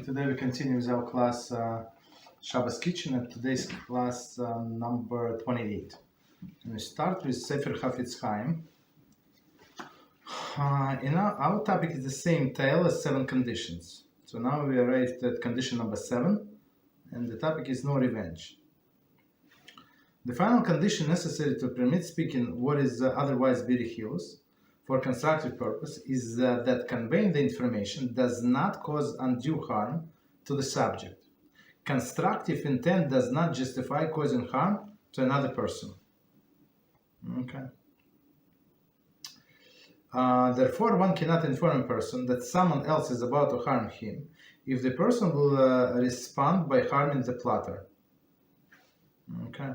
Today we continue with our class Shabbos Kitchen, and today's class number 28. And we start with Sefer Chofetz Chaim. Our topic is the same tale as 7 conditions. So now we arrived at condition number 7, and the topic is no revenge. The final condition necessary to permit speaking what is otherwise ridiculous for constructive purpose is that conveying the information does not cause undue harm to the subject. Constructive intent does not justify causing harm to another person. Okay. Therefore, one cannot inform a person that someone else is about to harm him if the person will respond by harming the plotter. Okay.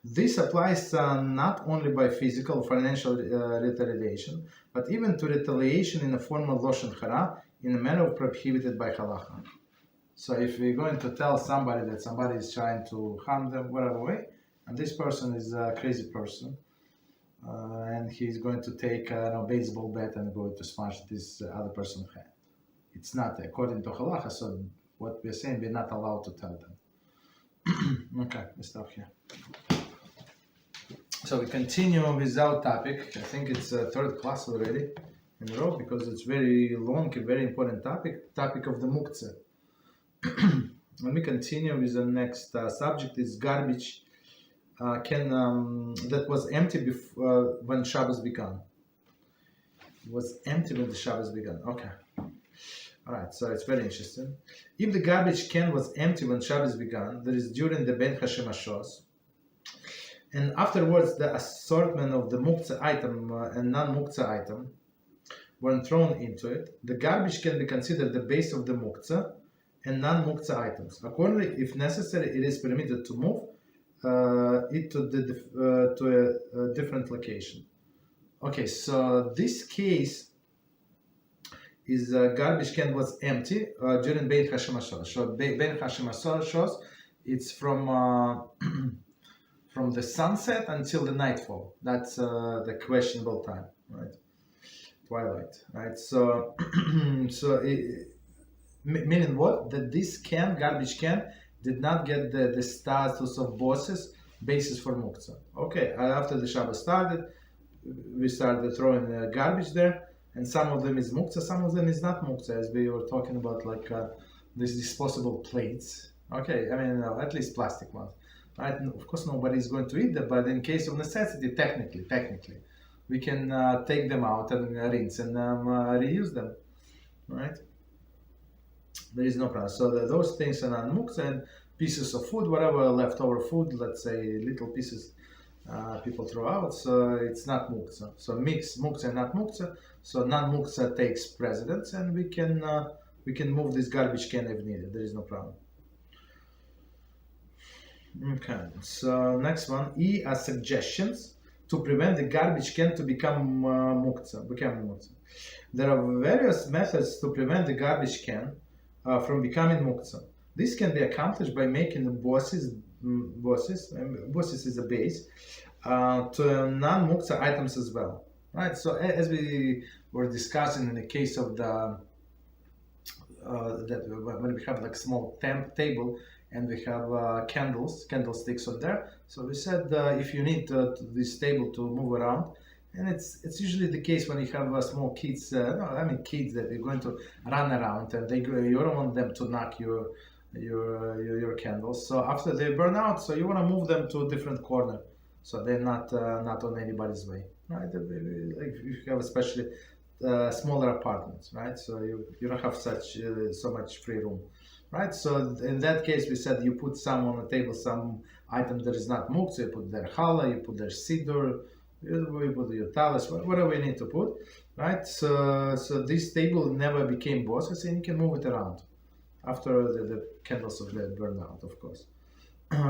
This applies not only by physical or financial retaliation, but even to retaliation in the form of lashon hara in a manner prohibited by Halachah. So if we're going to tell somebody that somebody is trying to harm them whatever way, and this person is a crazy person, and he's going to take a baseball bat and going to smash this other person's head. It's not according to Halachah, so what we're saying, we're not allowed to tell them. Okay, let's stop here. So we continue with our topic. I think it's third class already in a row because it's very long and very important topic of the Muktze. When we continue with the next subject is garbage that was empty before when Shabbos began. It was empty when the Shabbos began. Okay. Alright, so it's very interesting. If the garbage can was empty when Shabbos began, that is during the Ben HaShem Ashos, and afterwards the assortment of the Muktze item and non-Muktze item were thrown into it, the garbage can be considered the base of the Muktze and non-Muktze items. Accordingly, if necessary, it is permitted to move it to a different location. Okay, so this case is garbage can was empty during Ben HaShem Ashos. So Ben HaShem Ashos, it's from from the sunset until the nightfall. That's the questionable time, right? Twilight, right? So, meaning what? That this garbage can, did not get the status of basis for Muktze. Okay, after the Shabbat started, we started throwing garbage there, and some of them is Muktze, some of them is not Muktze, as we were talking about, like these disposable plates. Okay, I mean, at least plastic ones. Right? Of course, nobody is going to eat them, but in case of necessity, technically, we can take them out and rinse and reuse them. Right? There is no problem. So those things are non-Muktze, and pieces of food, whatever leftover food, let's say little pieces people throw out, so it's not Muktze. So mix Muktze and not Muktze. So non-Muktze takes precedence, and we can move this garbage can if needed. There is no problem. Okay, so next one, E are suggestions to prevent the garbage can to become Muktze. There are various methods to prevent the garbage can from becoming Muktze. This can be accomplished by making the bosses is a base, to non-Muktze items as well. Right, so as we were discussing in the case of the when we have like small table, and we have candlesticks on there. So we said if you need this table to move around, and it's usually the case when you have small kids, kids that are going to run around, and you don't want them to knock your candles. So after they burn out, so you want to move them to a different corner, so they're not on anybody's way, right? Like if you have especially smaller apartments, right? So you don't have so much free room. Right, so in that case, we said you put some on the table, some item that is not Muktze, you put their challah, you put their siddur, you put your talis, whatever you need to put, right? So this table never became bosses, and you can move it around after the candles of the burn out, of course.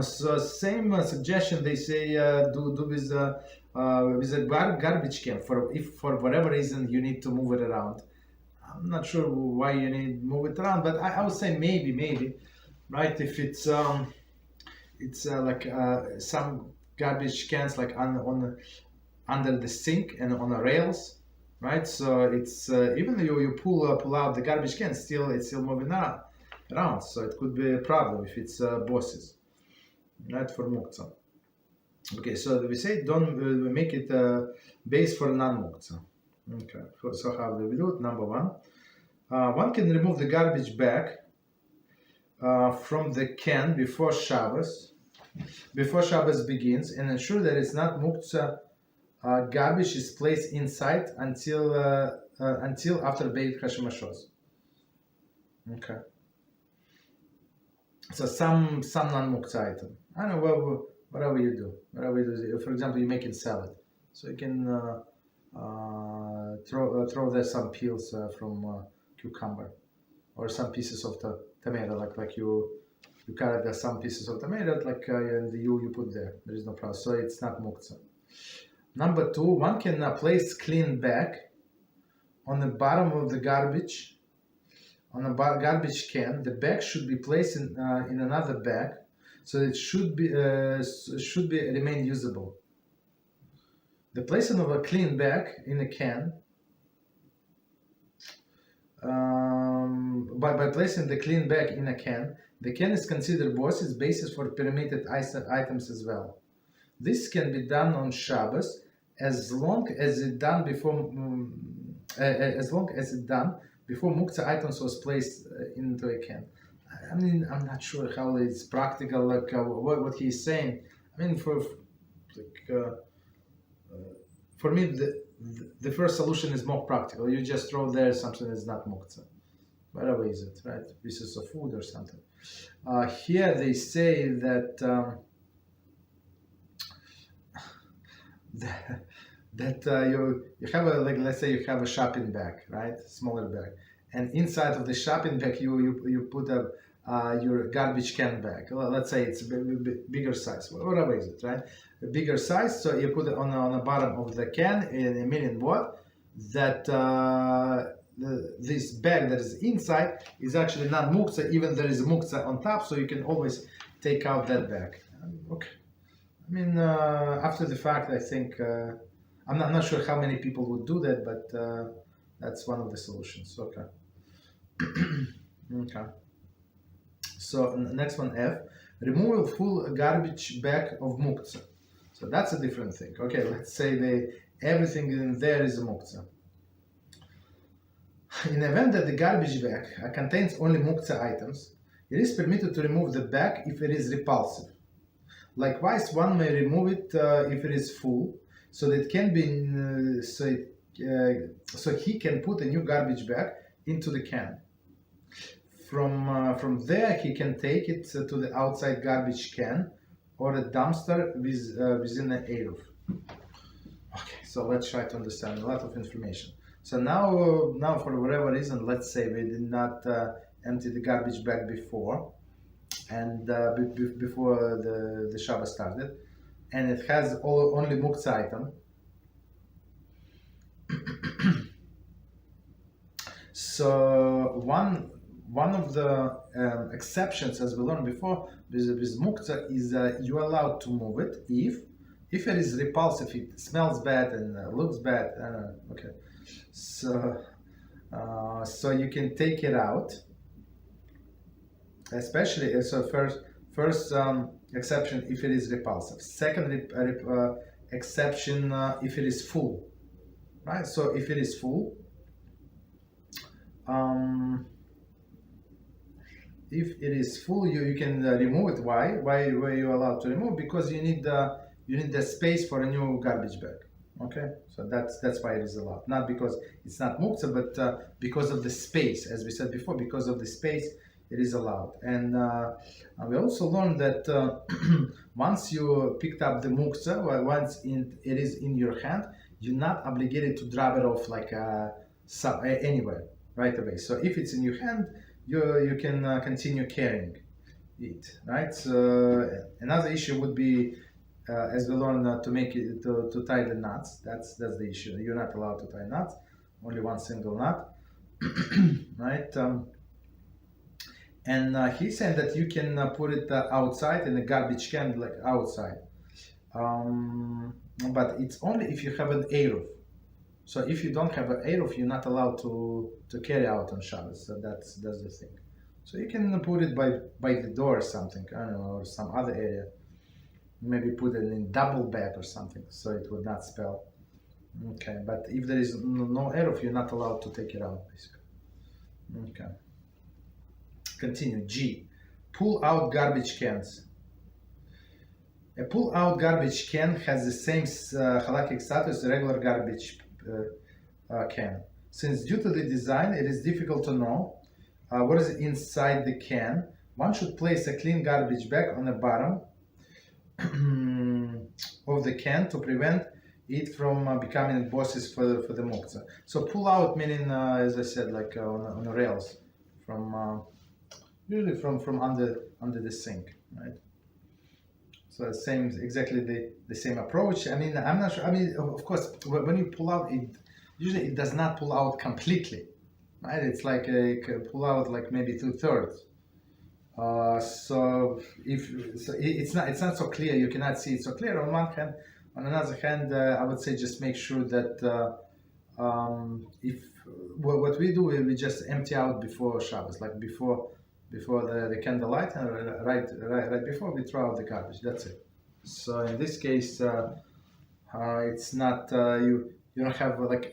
So same suggestion they say do with a garbage can. If for whatever reason you need to move it around. I'm not sure why you need to move it around, but I would say maybe, right? If it's like some garbage cans like under the sink and on the rails, right? So it's even though you pull out the garbage can, it's still moving around. around. So it could be a problem if it's bosses, right, for Muktze. Okay, so we say don't make it base for non-Muktze. Okay, so how do we do it? Number one, one can remove the garbage bag from the can before Shabbos begins, and ensure that it's not Muktze garbage is placed inside until after Beit Hashemashos. Okay. So some non-Muktze item. I don't know, whatever you do. For example, you make it salad, so you can throw there some peels from cucumber, or some pieces of the tomato, like you cut there some pieces of tomato, and you put there. There is no problem. So it's not Muktze. Number two, one can place clean bag on the bottom of the garbage. On a garbage can, the bag should be placed in another bag, so it should be remain usable. The placing of a clean bag in a can, by placing the clean bag in a can, the can is considered boss's basis for permitted items as well. This can be done on Shabbos as long as it done before Muktze items was placed into a can. I mean, I'm not sure how it's practical, what he's saying. I mean, for me, the first solution is more practical. You just throw there something that's not Muktze. Whatever is it, right? Pieces of food or something. Here they say that you have let's say you have a shopping bag, right? Smaller bag, and inside of the shopping bag you put your garbage can bag. Let's say it's bigger size, whatever is it, right? A bigger size, so you put it on the bottom of the can, in meaning what? That this bag that is inside is actually not Muktze, even there is a Muktze on top, so you can always take out that bag. Okay. I mean, after the fact, I think, I'm not sure how many people would do that, but that's one of the solutions. Okay. Okay. So next one, F, remove a full garbage bag of Muktze. So that's a different thing. Okay, let's say everything in there is a Muktze. In the event that the garbage bag contains only Muktze items, it is permitted to remove the bag if it is repulsive. Likewise, one may remove it if it is full, so that it can be so he can put a new garbage bag into the can. From there, he can take it to the outside garbage can or a dumpster within an Eruv. Okay, so let's try to understand a lot of information. So now for whatever reason, let's say we did not empty the garbage bag before, and before the Shabbat started, and it has only Muktze item. So one of the exceptions, as we learned before, with Muktze is you're allowed to move it if it is repulsive, it smells bad and looks bad. Okay, so you can take it out. Especially, so first exception if it is repulsive. Second exception if it is full, right? So if it is full, you can remove it. Why were you allowed to remove? Because you need the space for a new garbage bag. Okay, so that's why it is allowed. Not because it's not Muktze, but because of the space, as we said before, because of the space. It is allowed. And we also learned that once you picked up the Muktze, once it is in your hand, you're not obligated to drop it off anywhere right away. So if it's in your hand, you can continue carrying it, right? So another issue would be, as we learned, to make it to tie the knots. That's the issue. You're not allowed to tie knots, only one single knot, right? And he said that you can put it outside in a garbage can, like outside. But it's only if you have an Eruv. So if you don't have an Eruv, you're not allowed to carry out on Shabbos. So that's the thing. So you can put it by the door or something, I don't know, or some other area. Maybe put it in double bag or something, so it would not smell. Okay, but if there is no eruv, you're not allowed to take it out, basically. Okay. Continue. G. Pull out garbage cans. A pull-out garbage can has the same halakhic status as a regular garbage can. Since due to the design, it is difficult to know what is inside the can. One should place a clean garbage bag on the bottom of the can to prevent it from becoming bosses for the Muktze. So pull out meaning, as I said, like on the rails, from usually from under the sink, right? So exactly the same approach. I mean, I'm not sure. I mean, of course, when you pull out, usually it does not pull out completely, right? It's like a pull out like maybe 2/3. So it's not so clear. You cannot see it so clear on one hand. On another hand, I would say just make sure that what we do, we just empty out before Shabbos, like before the candlelight, and right before we throw out the garbage. That's it. So in this case, it's not you don't have like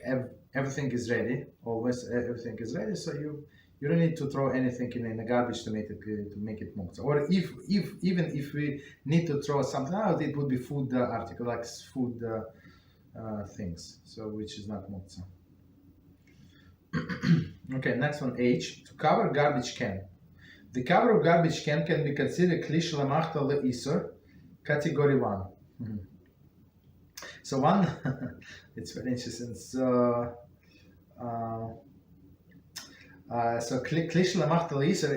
everything is ready. Always everything is ready. So you don't need to throw anything in the garbage to make it Muktze. Or even if we need to throw something out, it would be food article, like food things. So which is not Muktze. Okay, next one, H. To cover garbage can. The cover of garbage can be considered kli shelamachta le'isur, category 1. Mm-hmm. So one, it's very interesting. So kli shelamachta le'isur,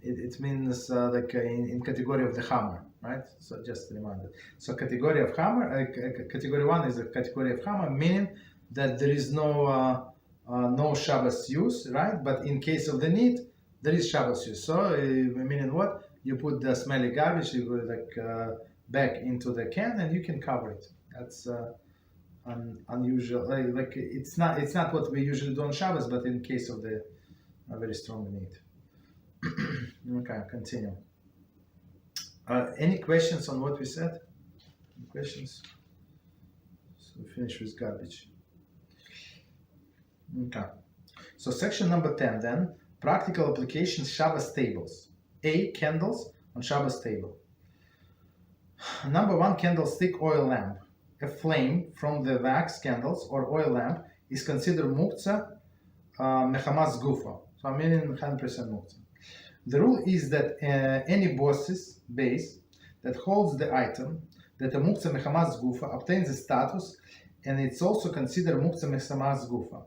it means like in category of the hammer, right? So just a reminder. So category of hammer, category 1 is a category of hammer, meaning that there is no Shabbos use, right? But in case of the need, there is Shabbos use. So, meaning what? You put the smelly garbage, you put like back into the can, and you can cover it. That's unusual. Like it's not what we usually do on Shabbos, but in case of the very strong need. Okay, continue. Any questions on what we said? Any questions? So we finish with garbage. Okay. So section number 10 then. Practical applications, Shabbos tables. A. Candles on Shabbos table. Number 1, candlestick oil lamp. A flame from the wax candles or oil lamp is considered Muktze mechamas gufa. So I mean 100% Muktze. The rule is that any base that holds the item that a Muktze mechamas gufa obtains a status, and it's also considered Muktze mechamas gufa.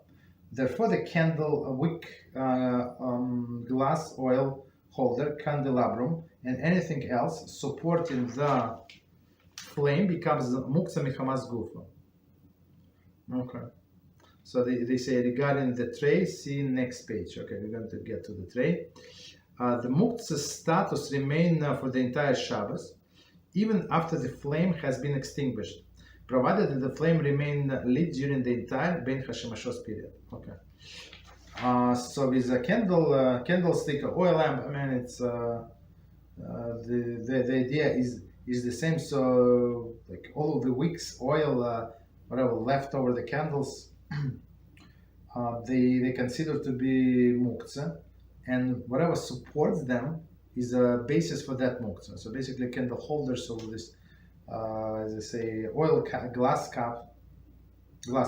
Therefore, the candle wick, glass oil holder, candelabrum, and anything else supporting the flame becomes Muktze mechamas gufa. Okay. So they say regarding the tray, see next page. Okay, we're going to get to the tray. The Muktze status remains for the entire Shabbos, even after the flame has been extinguished, provided that the flame remain lit during the entire Ben Hashemashos period. Okay. So with a candlestick or oil lamp, I mean it's the idea is the same. So like all of the wicks, oil, whatever left over the candles, they consider to be Muktze, and whatever supports them is a basis for that Muktze. So basically, candle holders of this. As I say, glass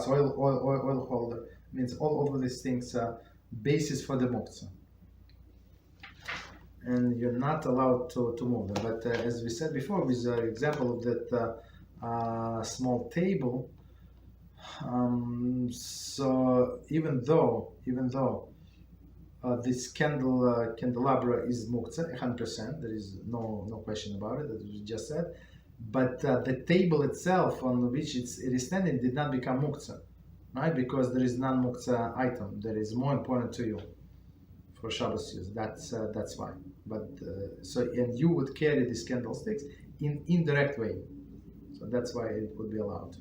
oil holder, means all of these things basis for the Muktze, and you're not allowed to move them. But as we said before, with the example of that small table, so even though this candelabra is Muktze 100%, there is no question about it, as we just said. But the table itself on which it is standing did not become Muktze, right? Because there is non-Muktze item that is more important to you for Shabbos use. That's why. But and you would carry these candlesticks in indirect way, so that's why it would be allowed.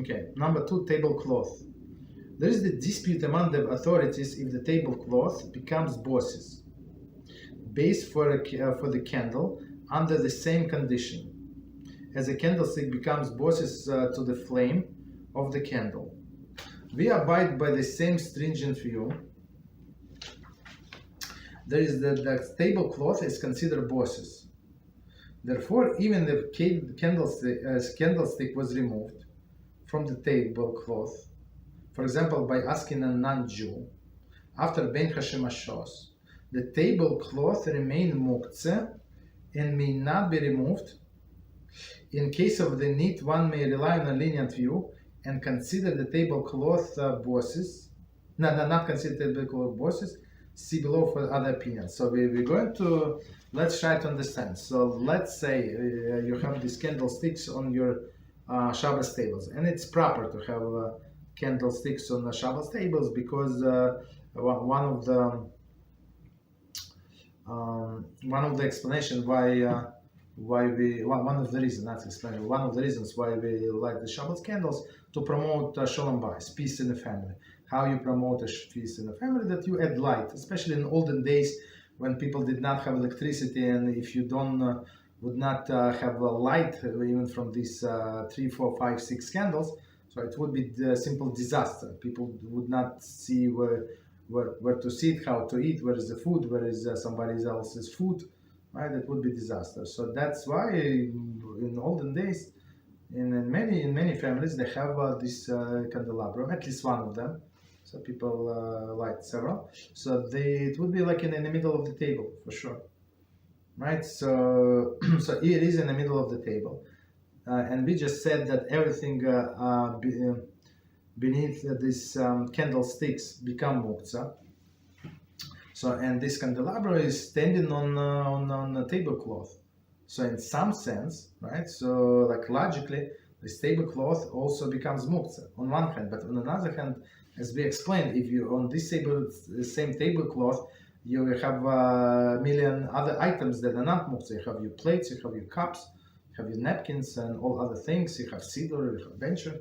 Okay. Number 2, tablecloth. There is the dispute among the authorities if the tablecloth becomes bosses, base for the candle under the same condition, as a candlestick becomes bosses to the flame of the candle. We abide by the same stringent view. There is the tablecloth is considered bosses. Therefore, even the candlestick was removed from the tablecloth, for example, by asking a non-Jew, after Ben Hashem Ashos, the tablecloth remain Muktze and may not be removed. In case of the need, one may rely on a lenient view and consider the tablecloth bosses. Not consider tablecloth bosses. See below for other opinions. So we're going to, let's try to understand. So let's say you have these candlesticks on your Shabbos tables, and it's proper to have candlesticks on the Shabbos tables because one of the explanation one of the reasons why we light the Shabbos candles to promote Shalom Bayis, peace in the family. How you promote peace in the family? That you add light, especially in olden days when people did not have electricity, and if you would not have a light even from these 3, 4, 5, 6 candles, so it would be a simple disaster. People would not see where to sit, how to eat, where is the food, where is somebody else's food, right? It would be disaster. So that's why in olden days, in many families, they have this candelabrum, at least one of them. So people light several. So it would be like in the middle of the table for sure, right? So so it is in the middle of the table, and we just said that everything beneath these candlesticks become Muktze. So, and this candelabra is standing on a tablecloth. So in some sense, right? So like logically, this tablecloth also becomes Muktze on one hand, but on another hand, as we explained, if you on this same tablecloth, you have a million other items that are not Muktze. You have your plates, you have your cups, you have your napkins, and all other things. You have siddur, you have bencher,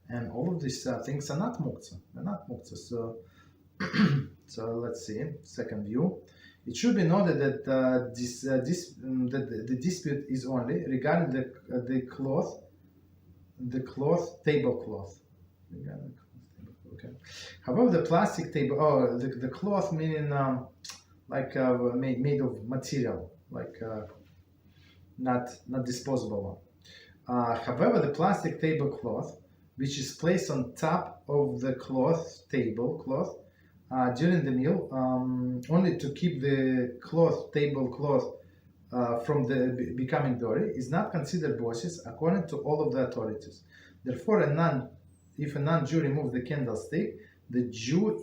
and all of these things are not Muktze. They're not Muktze. So, so let's see. Second view. It should be noted that the dispute is only regarding the tablecloth. Okay. However, the plastic table, the cloth meaning made of material, like not disposable one. However, the plastic tablecloth, which is placed on top of the tablecloth during the meal, only to keep the tablecloth from becoming dirty, is not considered bosses according to all of the authorities. Therefore, if a non-Jew removes the candlestick, the Jew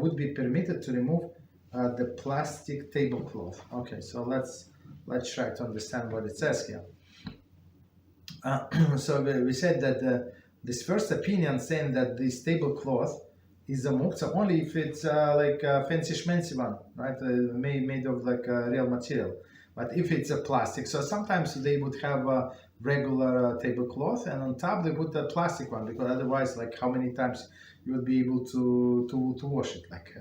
would be permitted to remove the plastic tablecloth. Okay, so let's try to understand what it says here. So we said that this first opinion saying that this tablecloth is a Muktze only if it's like a fancy schmancy one, right? Made of like real material. But if it's a plastic, so sometimes they would have a regular tablecloth, and on top they put a plastic one, because otherwise, like how many times you would be able to wash it? Like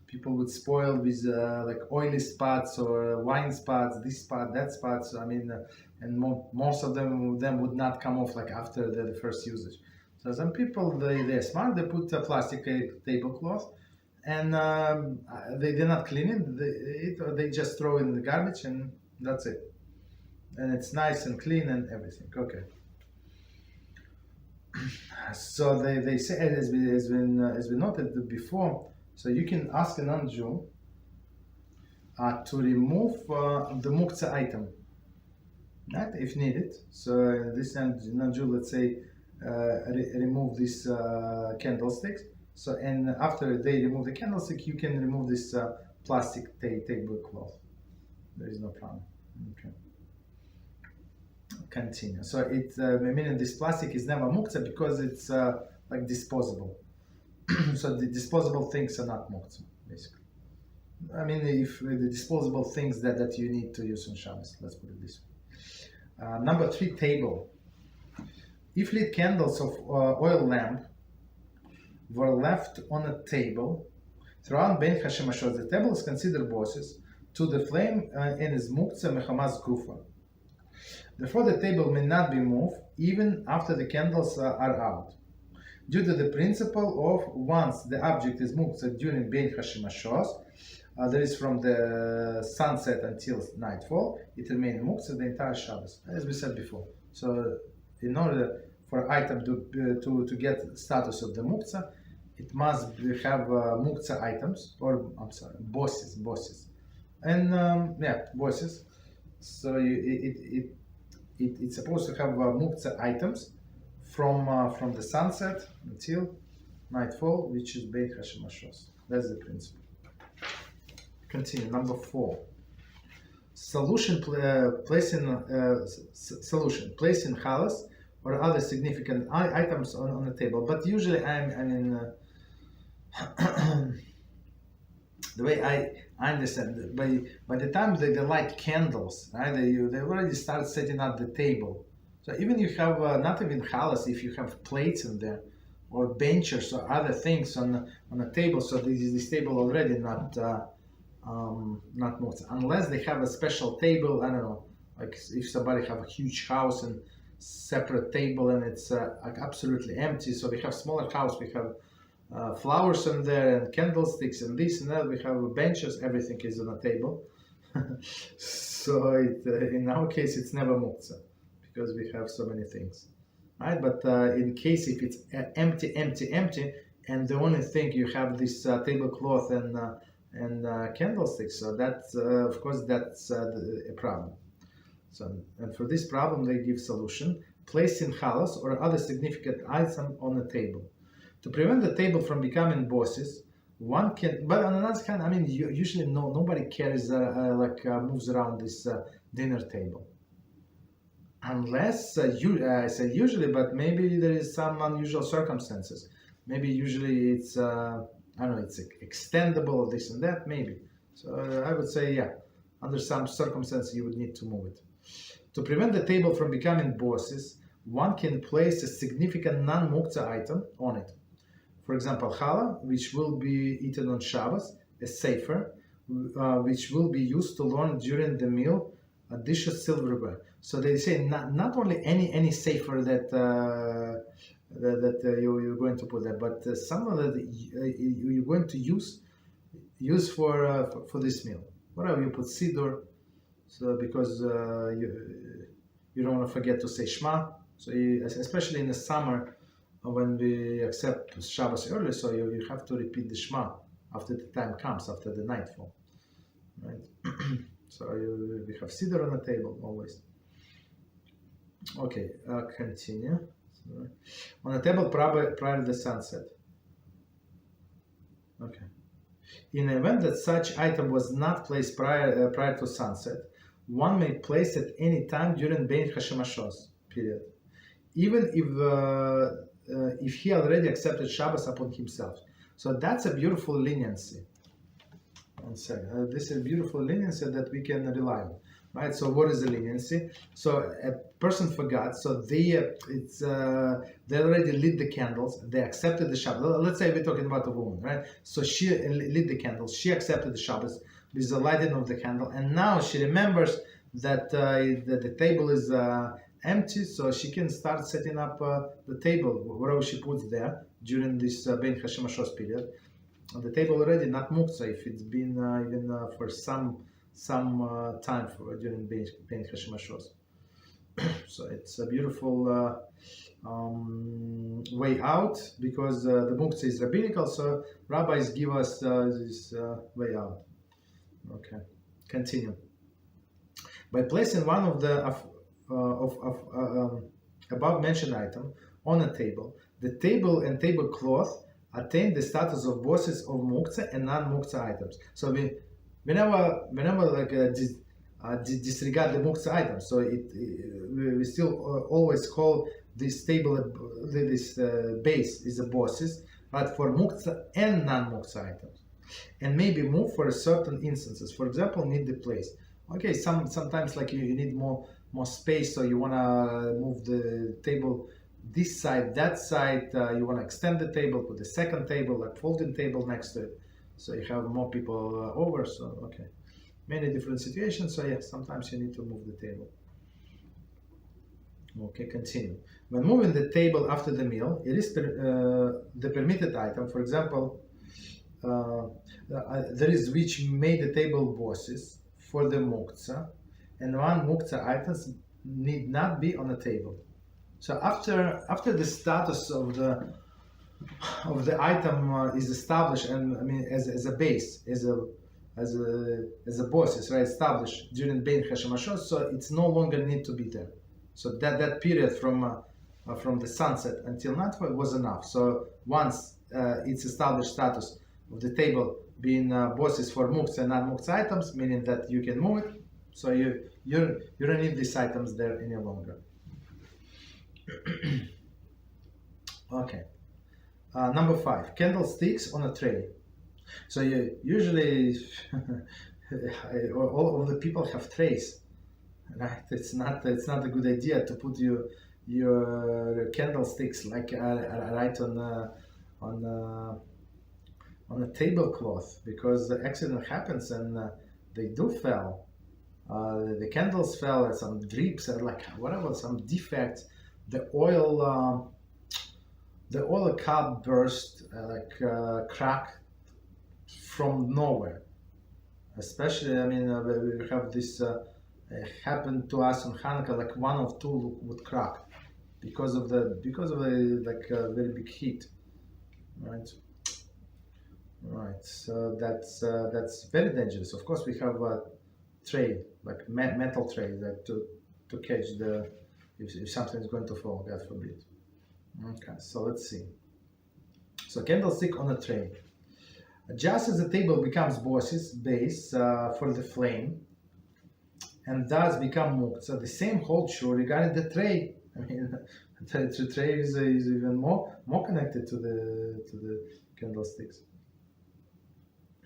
people would spoil with like oily spots or wine spots, this spot, that spot. So I mean, and most of them would not come off like after the first usage. So some people they're smart. They put a plastic tablecloth, and they're not cleaning it. They just throw it in the garbage, and that's it. And it's nice and clean and everything. Okay. So they say, as we noted before, so you can ask a non-Jew to remove the Muktze item, right, if needed. So this non-Jew, let's say, remove these candlesticks. So, and after they remove the candlestick, you can remove this plastic tablecloth. There is no problem. Okay. Continue. So meaning this plastic is never Muktze because it's like disposable. So the disposable things are not Muktze, basically. I mean, if the disposable things that you need to use on Shabbos, let's put it this way. Number 3, table. If lit candles of oil lamp were left on a table throughout Ben Hashemashos. The table is considered bosses to the flame and is Muktze mechamas gufa. Therefore, the table may not be moved even after the candles are out, due to the principle of once the object is Muktze during Ben Hashemashos, that is from the sunset until nightfall, it remains Muktze the entire Shabbos, as we said before. So, in order for item to get status of the Muktze, it must have Muktze items, or I'm sorry, bosses, and bosses. So it's supposed to have Muktze items from the sunset until nightfall, which is Beit Hashemashos. That's the principle. Continue. Number 4. Placing Halachos or other significant items on the table. But usually, the way I understand, by the time they light candles, right, they already start setting up the table. So even you have not even Halachos, if you have plates in there, or benches or other things on a table, so this table already not Muktze, unless they have a special table. I don't know, like if somebody have a huge house and separate table and it's absolutely empty. So we have smaller house, we have flowers in there and candlesticks and this and that. We have benches, everything is on a table. So in our case, it's never Muktze because we have so many things, right? But in case if it's empty, and the only thing you have this tablecloth and candlesticks, so that's of course that's a problem. So, and for this problem, they give solution: placing Halachos or other significant item on the table. To prevent the table from becoming bosses, one can. But on another hand, usually nobody carries moves around this dinner table, unless I say usually, but maybe there is some unusual circumstances. Maybe usually it's it's extendable or this and that. Maybe. So I would say under some circumstances you would need to move it. To prevent the table from becoming bosses, one can place a significant non-Muktze item on it. For example, challah, which will be eaten on Shabbos, a Sefer, which will be used to learn during the meal, a dish of silverware. So they say not only any Sefer that you're going to put there, but some that you're going to use for this meal. Whatever you put siddur, so because you don't want to forget to say Shema. So especially in the summer when we accept Shabbos early, so you have to repeat the Shema after the time comes, after the nightfall, right? So we have siddur on the table always. Okay, continue. So, on the table prior to the sunset. Okay. In the event that such item was not placed prior to sunset, one may place it any time during Ben Hashemashos period, even if he already accepted Shabbos upon himself. So that's a beautiful leniency. One second. This is a beautiful leniency that we can rely on, right? So what is the leniency? So a person forgot, so they already lit the candles, they accepted the Shabbos. Let's say we're talking about a woman, right? So she lit the candles, she accepted the Shabbos with the lighting of the candle, and now she remembers that the table is empty, so she can start setting up the table, whatever she puts there during this Ben Hashemashos period. The table already not Muktze if it's been even for some time during Ben Hashemashos. So it's a beautiful way out, because the Muktze is rabbinical, so rabbis give us this way out. Okay, continue. By placing one of the above mentioned item on a table, the table and tablecloth attain the status of bosses of Muktze and non-Muktze items. So we never disregard the Muktze items. So we still always call this table, this base is the bosses, but for Muktze and non-Muktze items, and maybe move for certain instances. For example, need the place. Okay, sometimes like you need more space, so you wanna move the table this side, that side. You want to extend the table, put a second table, like folding table next to it, so you have more people over. So okay, many different situations. So yeah, sometimes you need to move the table. Okay, continue. When moving the table after the meal, it is the permitted item. For example, there is which made the table bosses for the Muktze, and one Muktze items need not be on the table. So after the status of the item is established, and I mean as a base, as a bosses, right, established during Bein Hashemashot, so it's no longer need to be there. So that period from the sunset until nightfall was enough. So once it's established status of the table being bosses for Muktze and non-Muktze items, meaning that you can move it, so you don't need these items there any longer. Okay. Number 5, candlesticks on a tray. So you usually all of the people have trays, right? It's not a good idea to put your candlesticks like right on a tablecloth, because the accident happens and they do fell. The candles fell, and some drips, and like whatever, some defects. The oil cup burst, crack from nowhere. Especially, I mean, we have this happened to us on Hanukkah. Like one of two would crack because of the very big heat, right? Right. So that's very dangerous. Of course, we have a tray, like metal tray, that to catch the if something is going to fall, God forbid. Okay, so let's see. So candlestick on a tray. Just as the table becomes base for the flame, and thus become Muktze, the same holds true regarding the tray. I mean, the tray is even more connected to the candlesticks.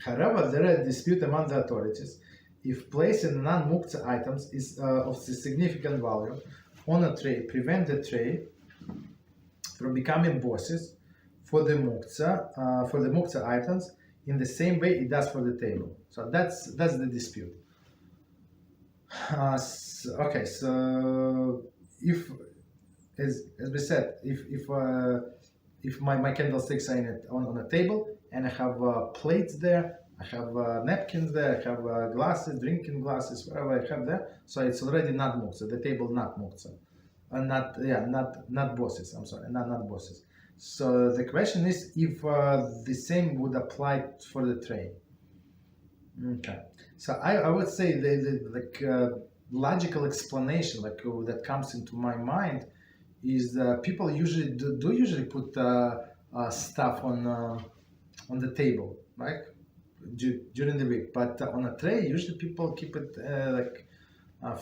However, there is a dispute among the authorities if placing non-Muktze items is of significant value on a tray prevent the tray from becoming bosses for the Muktze items in the same way it does for the table. So that's the dispute. Okay, so if as we said, if my candlesticks are on a table and I have plates there, I have napkins there, I have glasses, drinking glasses, whatever I have there, so it's already not Muktze, the table not Muktze. Not bosses, I'm sorry, not bosses. So the question is if the same would apply for the tray. Okay, so I would say the logical explanation that comes into my mind is people usually do put stuff on the table, right, during the week, but on a tray usually people keep it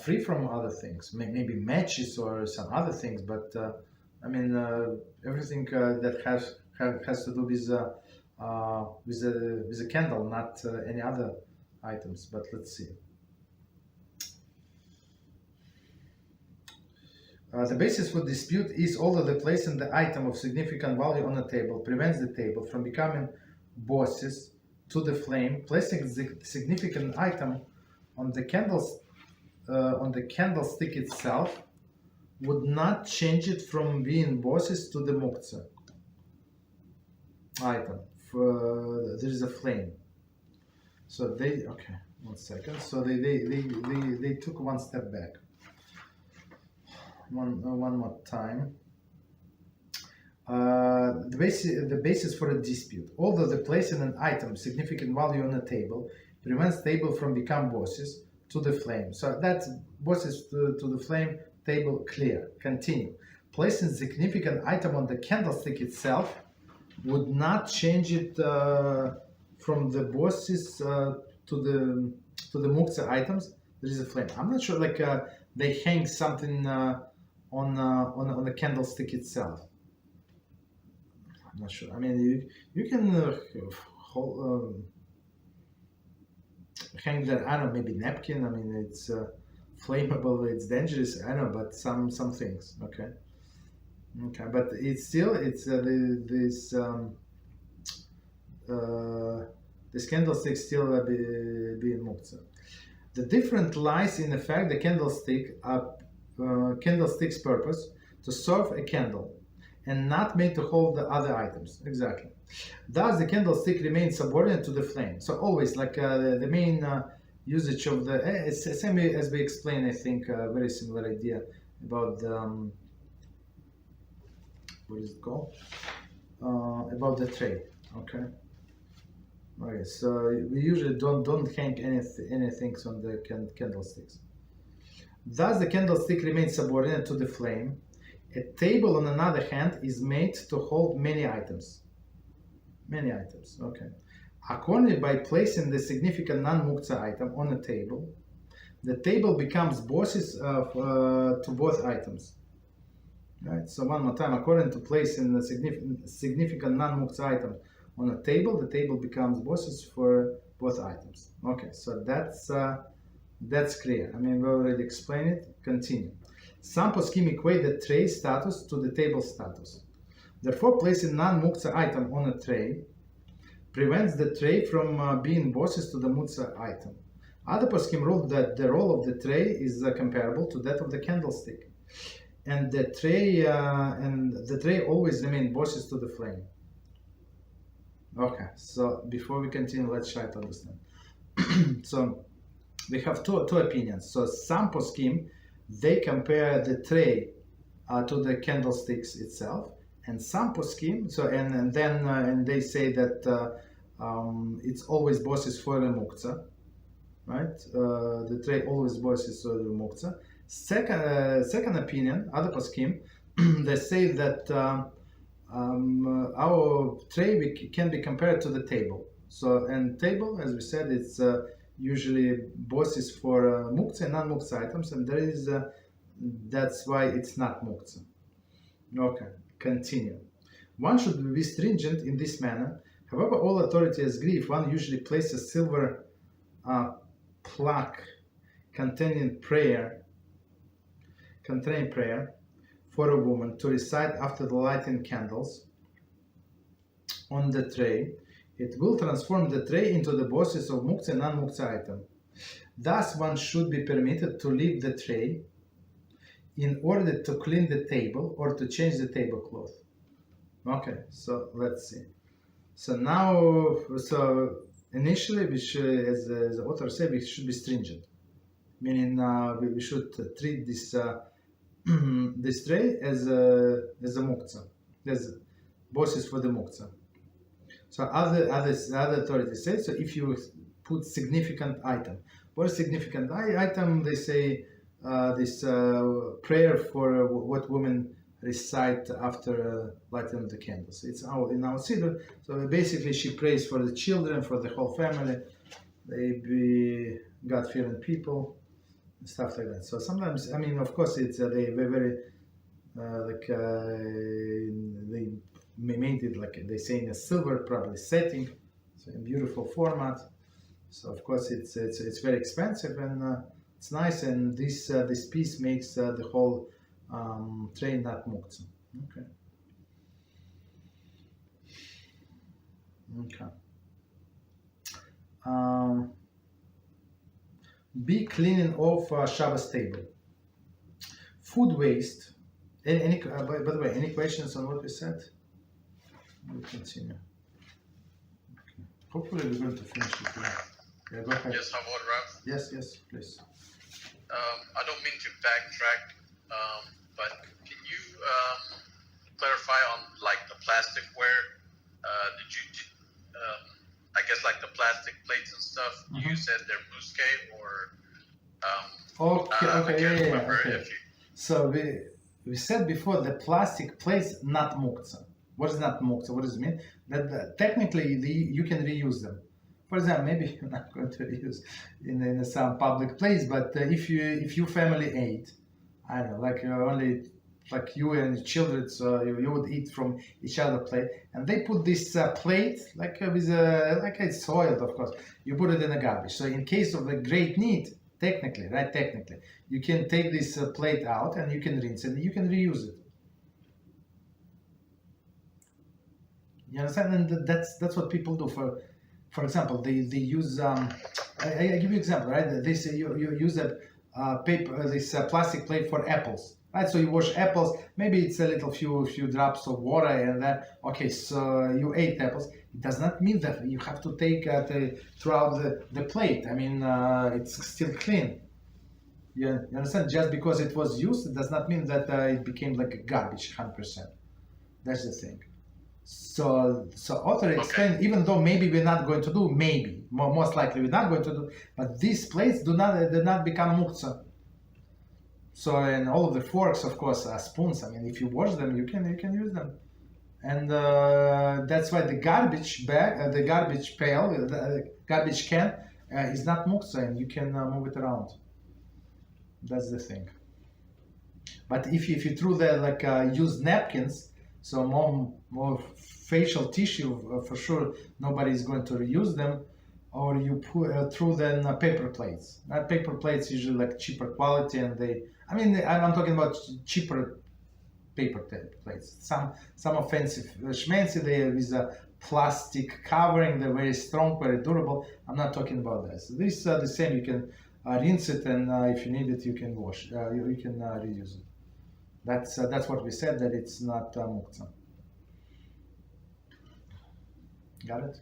free from other things, maybe matches or some other things, but I mean everything that has to do with a candle, not any other items. But let's see. The basis for dispute is although the placing the item of significant value on a table prevents the table from becoming bosses to the flame, placing the significant item on the candlestick itself would not change it from being bosses to the Muktze item. There is a flame. So okay, 1 second. So they took one step back. One more time. The basis for a dispute. Although the placing an item significant value on a table prevents table from become bosses to the flame. So that's bosses to the flame, table clear. Continue. Placing significant item on the candlestick itself would not change it from the bosses to the Muktze items. There is a flame. I'm not sure, they hang something on the candlestick itself. I'm not sure. I mean, you can hang that, I don't know, maybe napkin. I mean, it's flammable, it's dangerous, I know, but some things, okay. Okay, but it's still this candlestick still being Muktze. The difference lies in the fact the candlestick's purpose to serve a candle and not made to hold the other items. Exactly. Thus, the candlestick remains subordinate to the flame. So always, like the main usage of the it's the same as we explained. I think a very similar idea about the what is it called? About the tray. Okay. Okay. So we usually don't hang anything on the candlesticks. Thus, the candlestick remains subordinate to the flame. A table, on the other hand, is made to hold many items. Many items, okay. Accordingly, by placing the significant non-Muktze item on a table, the table becomes bosses to both items. Right. So one more time, according to placing the significant non-Muktze item on a table, the table becomes bosses for both items. Okay, so that's clear. I mean, we already explained it. Continue. Some poskim equate the tray status to the table status. Therefore, placing non-Muktze item on a tray prevents the tray from being bosses to the Muktze item. Other poskim rule that the role of the tray is comparable to that of the candlestick, and the tray always remain bosses to the flame. Okay, so before we continue, let's try to understand. So we have two opinions. So some poskim, they compare the tray to the candlesticks itself, and some poskim, so and they say that it's always bosses for the Muktze, right? The tray always bosses for the Muktze. Second opinion, other poskim, they say that our tray can be compared to the table. So, and table, as we said, it's usually bosses for Muktze and non-Muktze items, and there is that's why it's not Muktze. Okay, continue. One should be stringent in this manner. However, all authorities agree if one usually places silver plaque containing prayer for a woman to recite after the lighting candles on the tray, it will transform the tray into the bosses of Muktze and non-Muktze item. Thus, one should be permitted to leave the tray in order to clean the table or to change the tablecloth. Okay, so let's see. So now, so initially, we should, as the author said, we should be stringent, meaning we should treat this this tray as a Muktze, as bosses for the Muktze. So other authorities say, so if you put significant item, what is significant item? They say this prayer for what women recite after lighting the candles. It's in our Siddur. So basically she prays for the children, for the whole family. They be God-fearing people, and stuff like that. So sometimes, I mean, of course, it's they very they made it like they say in a silver probably setting, so in beautiful format. So of course it's very expensive and it's nice, and this piece makes the whole tray not Muktze. Okay. Okay. Be cleaning off Shabbos table. Food waste. Any by the way, any questions on what we said? We'll continue. Okay. Hopefully we're going to finish it here. Yeah, go ahead. Yes, how about Rav? Yes, please. I don't mean to backtrack, but can you clarify on like the plasticware? Did you, I guess like the plastic plates and stuff, you said they're muske or? Okay, I can't remember okay. if you. So we said before the plastic plates not Muktze. What is not Muktze? What does it mean? That technically you can reuse them. For example, maybe you're not going to reuse in some public place, but if your family ate, I don't know, like only like you and your children, so you would eat from each other plate, and they put this plate like with like it's soiled, of course. You put it in the garbage. So in case of a great need, technically, you can take this plate out and you can rinse it and you can reuse it. You understand? And that's what people do. For example, they use I give you example, right? This you use a paper, this plastic plate for apples, right? So you wash apples. Maybe it's a little few drops of water, and then okay, so you ate apples. It does not mean that you have to take throughout the plate. I mean, it's still clean. You understand? Just because it was used, it does not mean that it became like a garbage, 100%. That's the thing. So author explained, even though maybe we're not going to do, maybe most likely we're not going to do, but these plates do not become Muktze. So and all of the forks, of course, are spoons. I mean, if you wash them, you can use them, and that's why the garbage bag, the garbage pail, the garbage can is not Muktze, and you can move it around. That's the thing. But if you threw the used napkins, so more facial tissue, for sure nobody is going to reuse them, or you threw then paper plates. That paper plates usually like cheaper quality, and I'm talking about cheaper paper plates. Some offensive schmancy, they with a plastic covering, they're very strong, very durable. I'm not talking about that. So this the same. You can rinse it, and if you need it, you can wash. You can reuse it. That's what we said, that it's not Muktze. Got it?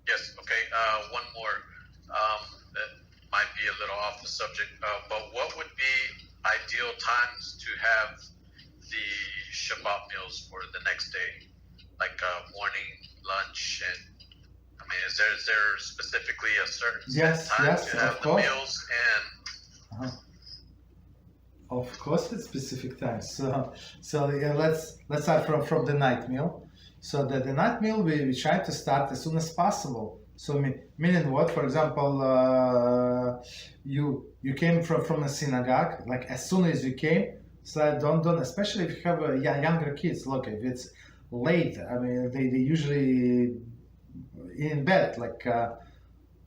Yes. Okay. One more. That might be a little off the subject, but what would be ideal times to have the Shabbat meals for the next day, like morning, lunch, and I mean, is there specifically a certain time to have the meals and? Of course, it's specific times. So yeah, let's start from the night meal. So the night meal we try to start as soon as possible. So meaning what? For example, you came from a synagogue, like as soon as you came. So don't especially if you have younger kids. Look, if it's late, I mean they usually in bed, like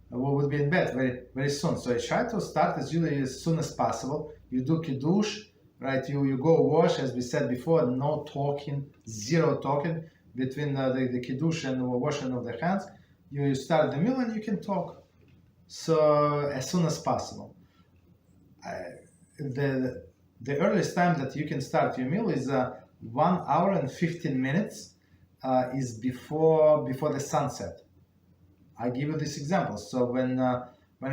would be in bed very soon. So I try to start as soon as possible. You do kiddush, right? You go wash, as we said before. No talking, zero talking between the kiddush and the washing of the hands. You start the meal and you can talk. So as soon as possible. The earliest time that you can start your meal is 1 hour and 15 minutes is before the sunset. I give you this example. So when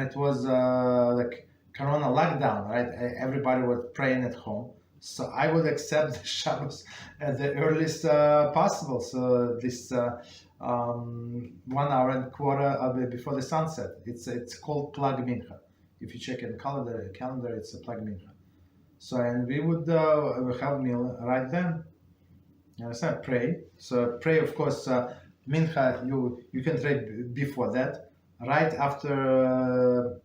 it was like Corona lockdown, right? Everybody was praying at home. So I would accept the Shabbos at the earliest possible. So this 1 hour and quarter before the sunset. It's called Plag Mincha. If you check in the calendar, it's a Plag Mincha. So and we would have meal right then. You understand? Pray. So pray, of course. Mincha, you can pray before that. Right after.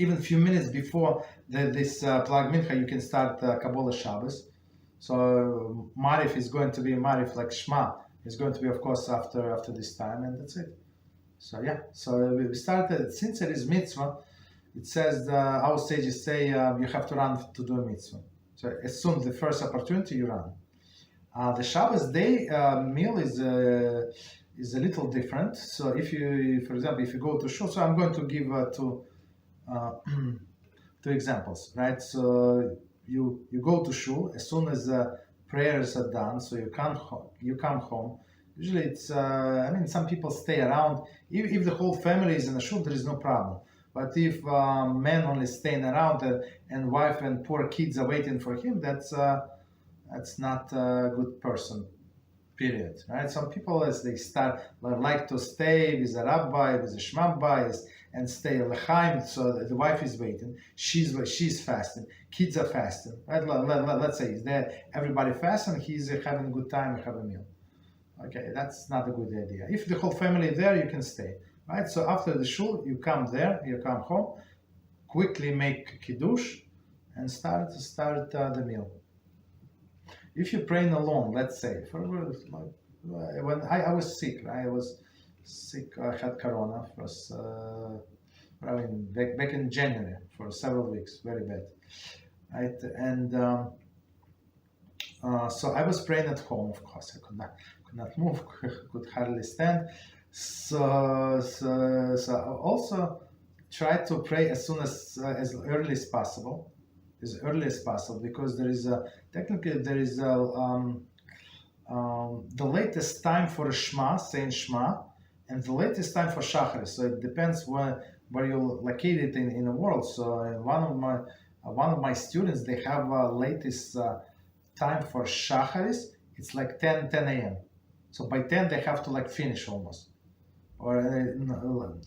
Even a few minutes before this Plag Mincha, you can start Kabbalah Shabbos. So Marif is going to be Marif like Shema. Is going to be, of course, after this time, and that's it. So yeah, so we started, since it is mitzvah, it says, our sages say you have to run to do a mitzvah. So as soon as the first opportunity, you run. The Shabbos day meal is a little different. So if you, for example, if you go to shul, so I'm going to give two examples, right? So you go to shul as soon as prayers are done, so you come home. Usually it's some people stay around. If the whole family is in a shul, there is no problem. But if men only staying around and wife and poor kids are waiting for him, that's not a good person. Period. Right? Some people, as they start, like to stay with a rabbi, with a shmabbai, and stay Chaim. So the wife is waiting. She's fasting. Kids are fasting. Right? Let's say everybody fasting. He's having a good time. Have a meal. Okay, that's not a good idea. If the whole family is there, you can stay. Right? So after the shul, you come home, quickly make kiddush, and start the meal. If you're praying alone, let's say, when I was sick, right? I was sick. I had corona back in January for several weeks, very bad. Right? And So I was praying at home, of course. I could not move, could hardly stand. So also try to pray as early as possible, because there is technically there is the latest time for Shema, saying Shema, and the latest time for Shacharis. So it depends where you're located in the world. So one of my students, they have latest time for Shacharis. It's like 10 a.m. So by 10 they have to like finish almost. Or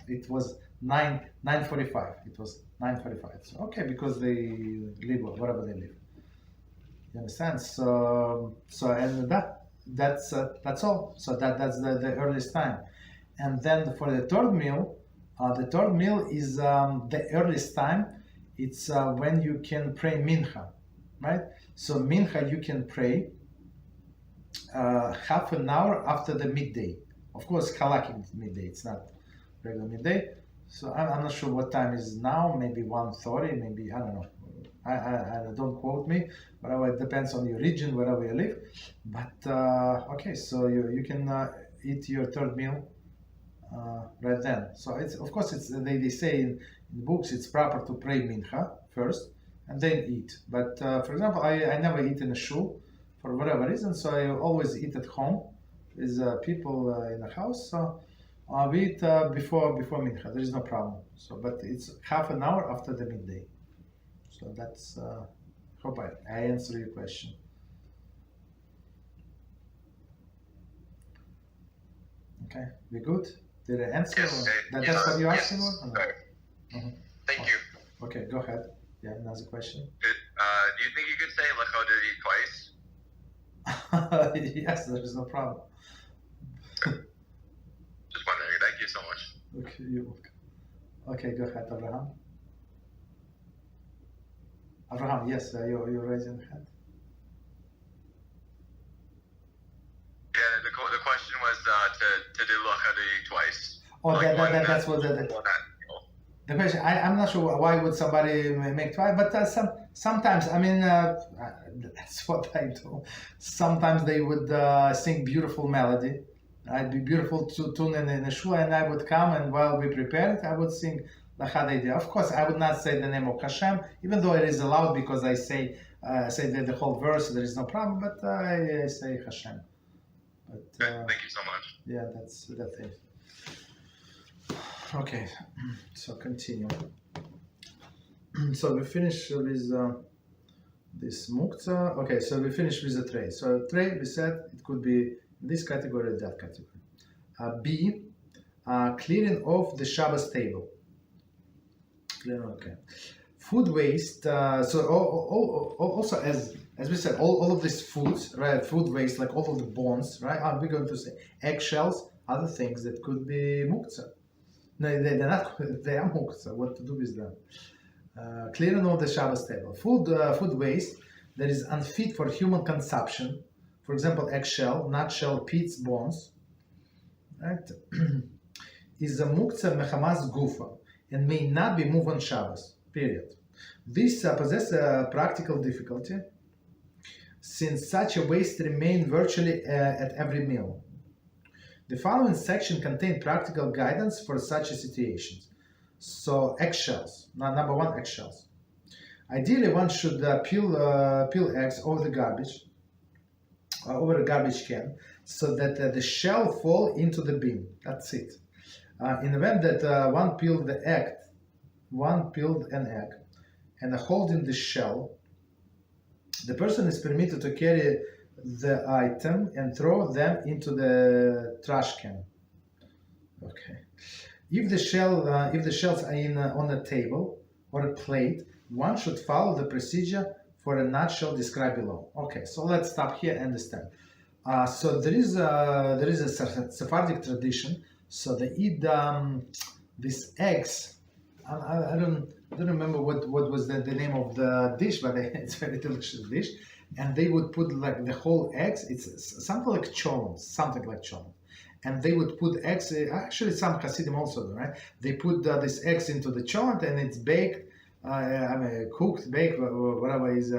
it was 9:45. It was 9:45. So okay, because they live wherever they live. You understand? So and that's all. So that's the earliest time. And then for the third meal is the earliest time. It's when you can pray mincha, right? So mincha you can pray half an hour after the midday. Of course, halakhic midday. It's not regular midday. So I'm not sure what time is now. Maybe 1:30. Maybe I don't know. I don't quote me. But it depends on your region, wherever you live. But okay, so you can eat your third meal right then. So it's of course they say in books it's proper to pray mincha first and then eat. But for example, I never eat in a shul for whatever reason. So I always eat at home with people in the house. So we eat before mincha. There is no problem. So but it's half an hour after the midday. So that's hope I answer your question. Okay, we good? Did I answer? Yes, That's what you're asking? Yes. Or no? Thank you. Okay, go ahead. Yeah, another question. Do you think you could say Lechodity twice? Yes, there is no problem. Just wondering. Thank you so much. Okay, you're welcome. Okay, go ahead, Abraham. Abraham, yes, you're raising your hand. Yeah, the question was to do Lechodity twice. Oh, that's what the question. I'm not sure why would somebody make twice, but sometimes, I mean, that's what I do. Sometimes they would sing beautiful melody. I'd be beautiful tune in a shul, and I would come, and while we prepare it, I would sing Lachad. Of course, I would not say the name of HaShem, even though it is allowed because I say the whole verse. There is no problem, but I say HaShem. But thank you so much. Yeah, that's it. Okay, so continue. So we finish with this Muktze. Okay, so we finish with the tray. So tray, we said it could be this category or that category. B, clearing off the Shabbos table. Okay. Food waste. So also as we said, all of these foods, right? Food waste, like all of the bones, right? We're going to say eggshells, other things that could be Muktze. No, they're not. They are Muktze. What to do with them? Clearing off the Shabbos table. Food waste that is unfit for human consumption. For example, eggshell, nutshell, pits, bones. Right? Is a Muktze mechamas gufa and may not be moved on Shabbos. Period. This possesses a practical difficulty, since such a waste remains virtually at every meal. The following section contains practical guidance for such situations. So eggshells, number one, eggshells. Ideally, one should peel eggs over the garbage, over a garbage can, so that the shell fall into the bin. That's it. In the event that one peeled an egg, and holding the shell, the person is permitted to carry the item and throw them into the trash can. Okay. If the shells are on a table or a plate, one should follow the procedure for a nutshell described below. Okay, so let's stop here and understand. So there is a Sephardic tradition. So they eat these eggs. I don't remember what was the name of the dish, but it's a very delicious dish. And they would put like the whole eggs. It's something like cholent. And they would put eggs. Actually, some Hasidim also do, right? They put these eggs into the cholent, and it's baked. Cooked, baked, whatever is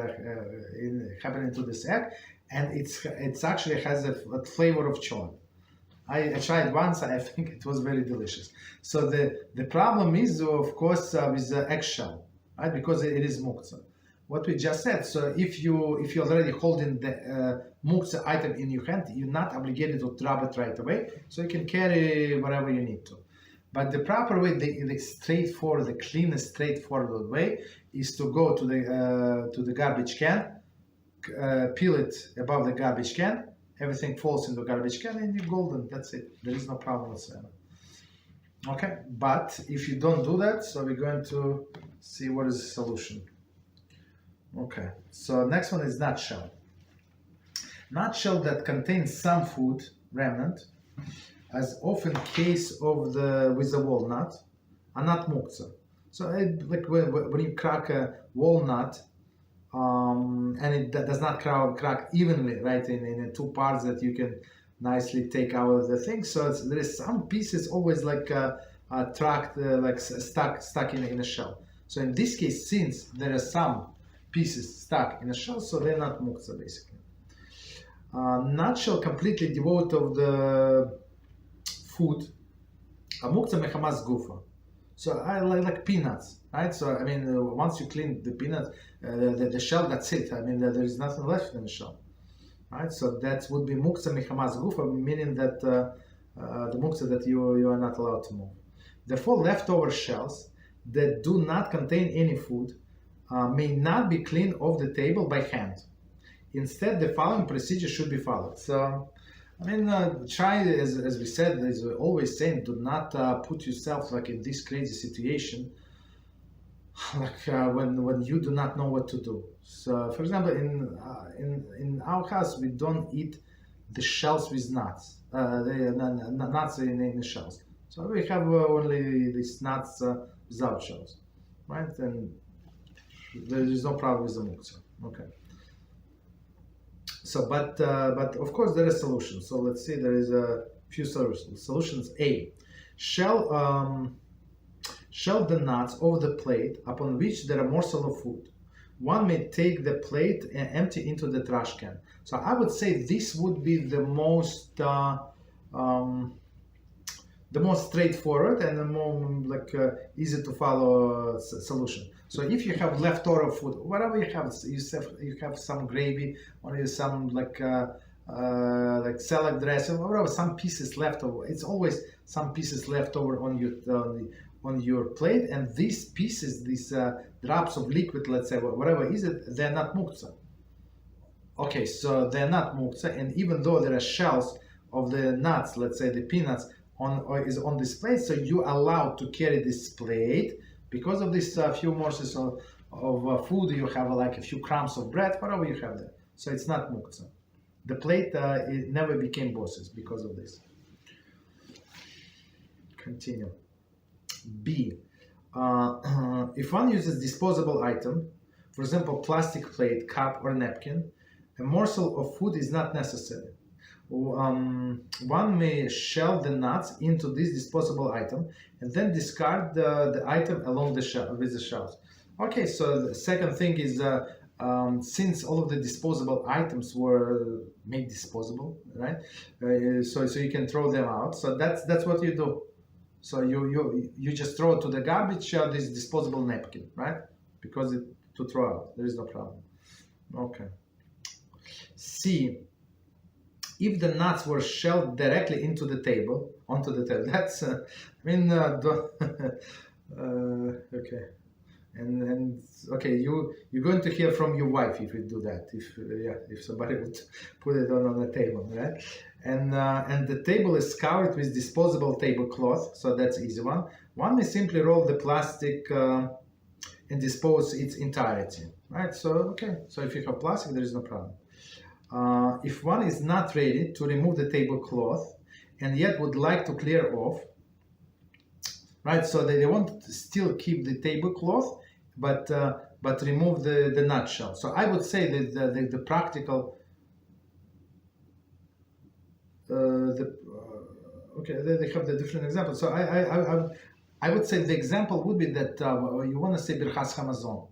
happening to this egg, and it's actually has a flavor of chocolate. I tried once. I think it was very delicious. So the problem is, of course, with the eggshell, right? Because it is Muktze. What we just said. So if you're already holding the Muktze item in your hand, you're not obligated to drop it right away. So you can carry whatever you need to. But the proper way, the straightforward, the cleanest, straightforward way, is to go to the garbage can, peel it above the garbage can. Everything falls into the garbage can, and you're golden. That's it. There is no problem whatsoever. Okay, but if you don't do that, so we're going to see what is the solution. Okay, so next one is nutshell. Nutshell that contains some food remnant, as often case of with the walnut, are not Muktze. So like when you crack a walnut, and it does not crack evenly, right, in two parts that you can nicely take out of the thing. So there is some pieces always like tracked, like stuck in a shell. So in this case, since there are some pieces stuck in a shell, so they're not Muktze basically. Nutshell completely devoid of the food, a Muktze mechamas gufa. So I like peanuts, right? So I mean, once you clean the peanuts, the shell, that's it. I mean, there is nothing left in the shell, right? So that would be Muktze mechamas gufa, meaning that the Muktze that you are not allowed to move. Therefore, leftover shells that do not contain any food may not be cleaned off the table by hand. Instead, the following procedure should be followed. So, I mean, try, as we said, as we always saying, do not put yourself like in this crazy situation, like when you do not know what to do. So, for example, in our house, we don't eat the shells with nuts, nuts in the shells. So we have only these nuts without shells, right? And there is no problem with the Muktze. Okay. So, but of course there is solutions. So let's see, there is a few solutions. Solutions A: shell the nuts over the plate upon which there are morsel of food. One may take the plate and empty into the trash can. So I would say this would be the most straightforward and the more easy to follow solution. So if you have leftover food, whatever you have some gravy or some like salad dressing, or whatever, some pieces left over. It's always some pieces left over on your plate, and these pieces, these drops of liquid, let's say, whatever is it, they're not Muktze. Okay, so they're not Muktze, and even though there are shells of the nuts, let's say the peanuts, on this plate, so you are allowed to carry this plate because of this few morsels of food. You have like a few crumbs of bread, whatever you have there. So it's not Muktze. The plate it never became bosses because of this. Continue. B. If one uses disposable item, for example, plastic plate, cup, or napkin, a morsel of food is not necessary. One may shell the nuts into this disposable item and then discard the item along the shell with the shells. Okay, so the second thing is since all of the disposable items were made disposable, right? So you can throw them out. So that's what you do. So you just throw it to the garbage, this disposable napkin, right? Because to throw out, there is no problem. Okay. C. If the nuts were shelled directly onto the table, that's okay. And okay, you're going to hear from your wife if you do that. If somebody would put it on the table, right? And the table is covered with disposable tablecloth, so that's easy one. One may simply roll the plastic and dispose its entirety, right? So okay, so if you have plastic, there is no problem. If one is not ready to remove the tablecloth and yet would like to clear off, right? So they want to still keep the tablecloth, but remove the nutshell. So I would say that the practical, okay, they have the different examples. So I would say the example would be that you want to say Birchas Hamazon,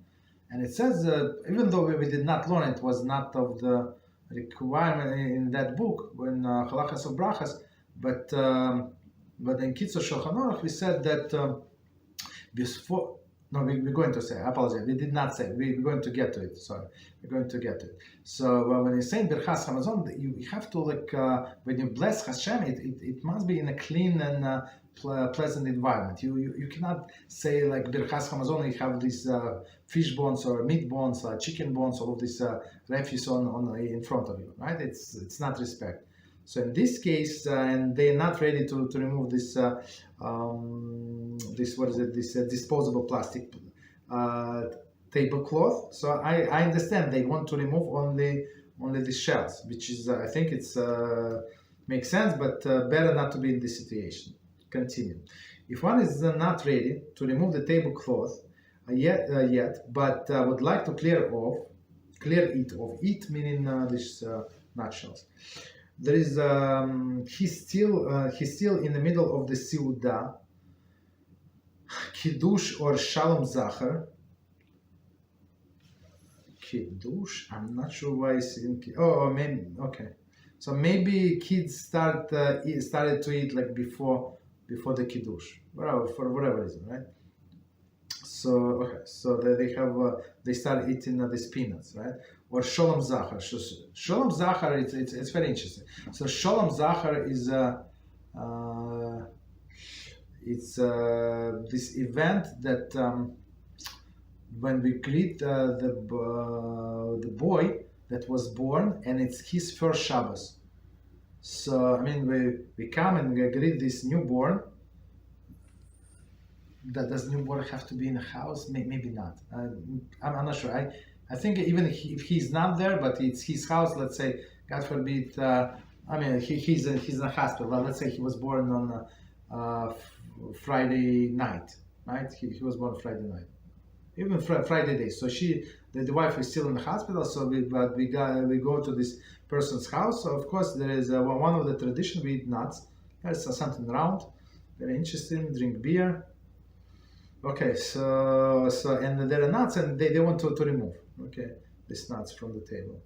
and it says even though we did not learn it was not of the requirement in that book when Halachos of brachas, but in Kitzur Shulchan Aruch we said that before. No, we're going to say. I apologize. We did not say. We're going to get to it. Sorry, we're going to get to it. So when you're saying Birchas Hamazon, you have to when you bless HaShem, it must be in a clean and pleasant environment. You cannot say like Birchas Hamazon. You have these fish bones or meat bones, chicken bones, all of this refuse on in front of you, right? It's not respect. So in this case, and they're not ready to remove this disposable plastic tablecloth. So I understand they want to remove only the shells, which is I think it's makes sense, but better not to be in this situation. Continue. If one is not ready to remove the tablecloth yet, but would like to clear it off, meaning these nutshells. There is he's still in the middle of the Seudah, Kiddush or Shalom Zachar. Kiddush, I'm not sure why it's in. Maybe okay. So maybe kids started to eat like before the Kiddush, for whatever reason, right? So okay, so they start eating these peanuts, right? Or Shalom Zachar. Shalom Zachar, it's very interesting. So Shalom Zachar is this event that when we greet the boy that was born, and it's his first Shabbos. So I mean we come and we greet this newborn. Does newborn have to be in a house? Maybe not. I'm not sure. I think even if he's not there, but it's his house. Let's say, God forbid. He's in a hospital. Well, let's say he was born on Friday night, right? He was born Friday night, even Friday day. So the wife is still in the hospital. So we go to this person's house. So of course there is one of the tradition we eat nuts. There's something round, very interesting. Drink beer. Okay, so and there are nuts, and they want to remove these nuts from the table.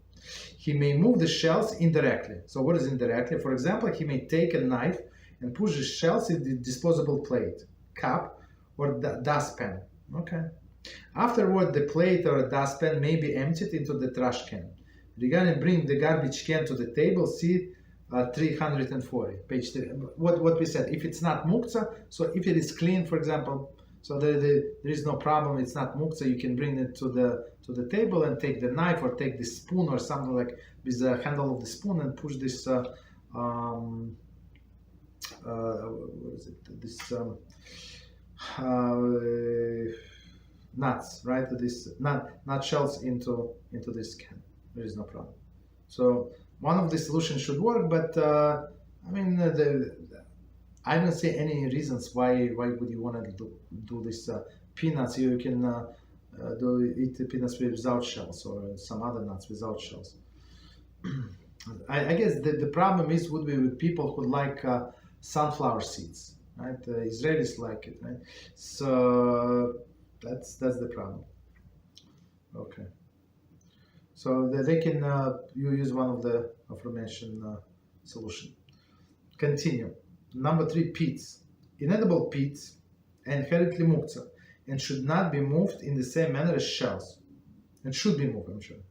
He may move the shells indirectly. So what is indirectly? For example, he may take a knife and push the shells in the disposable plate, cup, or dustpan. Okay. Afterward, the plate or dustpan may be emptied into the trash can. Regarding bring the garbage can to the table, see 340, page 3. What we said, if it's not Muktze, so if it is clean, for example, so there is no problem. It's not Muktze. You can bring it to the table and take the knife or take the spoon or something like with the handle of the spoon and push this what is it? This nuts, right? This nut shells into this can. There is no problem. So one of the solutions should work, but I don't see any reasons why would you want to do this peanuts. You can eat the peanuts without shells or some other nuts without shells. I guess the problem would be with people who like sunflower seeds, right? Israelis like it, right? So that's the problem. Okay. So they can you use one of the aforementioned solution. Continue. Number 3, pits. Inedible pits inherently Muktze and should not be moved in the same manner as shells. It should be moved, I'm sure.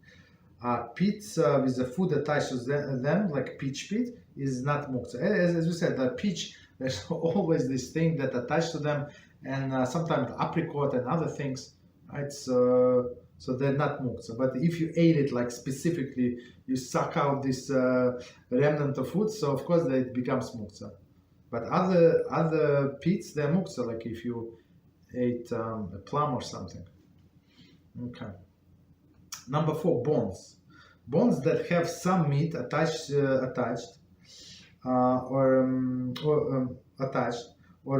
Pits with the food attached to them, like peach pit, is not Muktze. As we said, the peach, there's always this thing that attached to them, and sometimes apricot and other things, right? So they're not Muktze. But if you ate it, like specifically, you suck out this remnant of food, so of course it becomes Muktze. But other pits, they're Muktze, like if you ate a plum or something. Okay. Number 4, bones. Bones that have some meat attached, or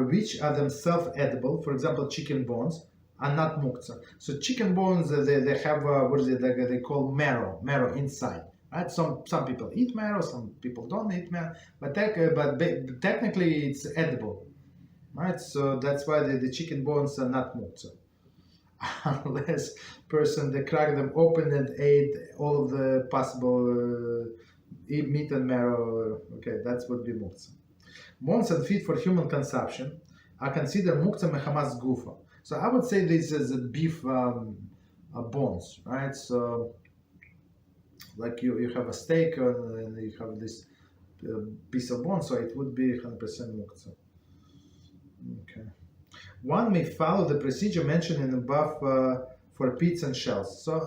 which are themselves edible. For example, chicken bones are not Muktze. So chicken bones, they have what is it? They call marrow inside. Right? Some people eat marrow, some people don't eat marrow, but technically it's edible, right? So that's why the chicken bones are not Muktze. unless person they cracked them open and ate all of the possible meat and marrow. Okay, that's what be Muktze. Bones and feet for human consumption are considered Muktze mechamas gufa. So I would say this is a beef bones, right? So like you have a steak and you have this piece of bone, so it would be 100% Muktze. Okay. One may follow the procedure mentioned in above for pits and shells. So,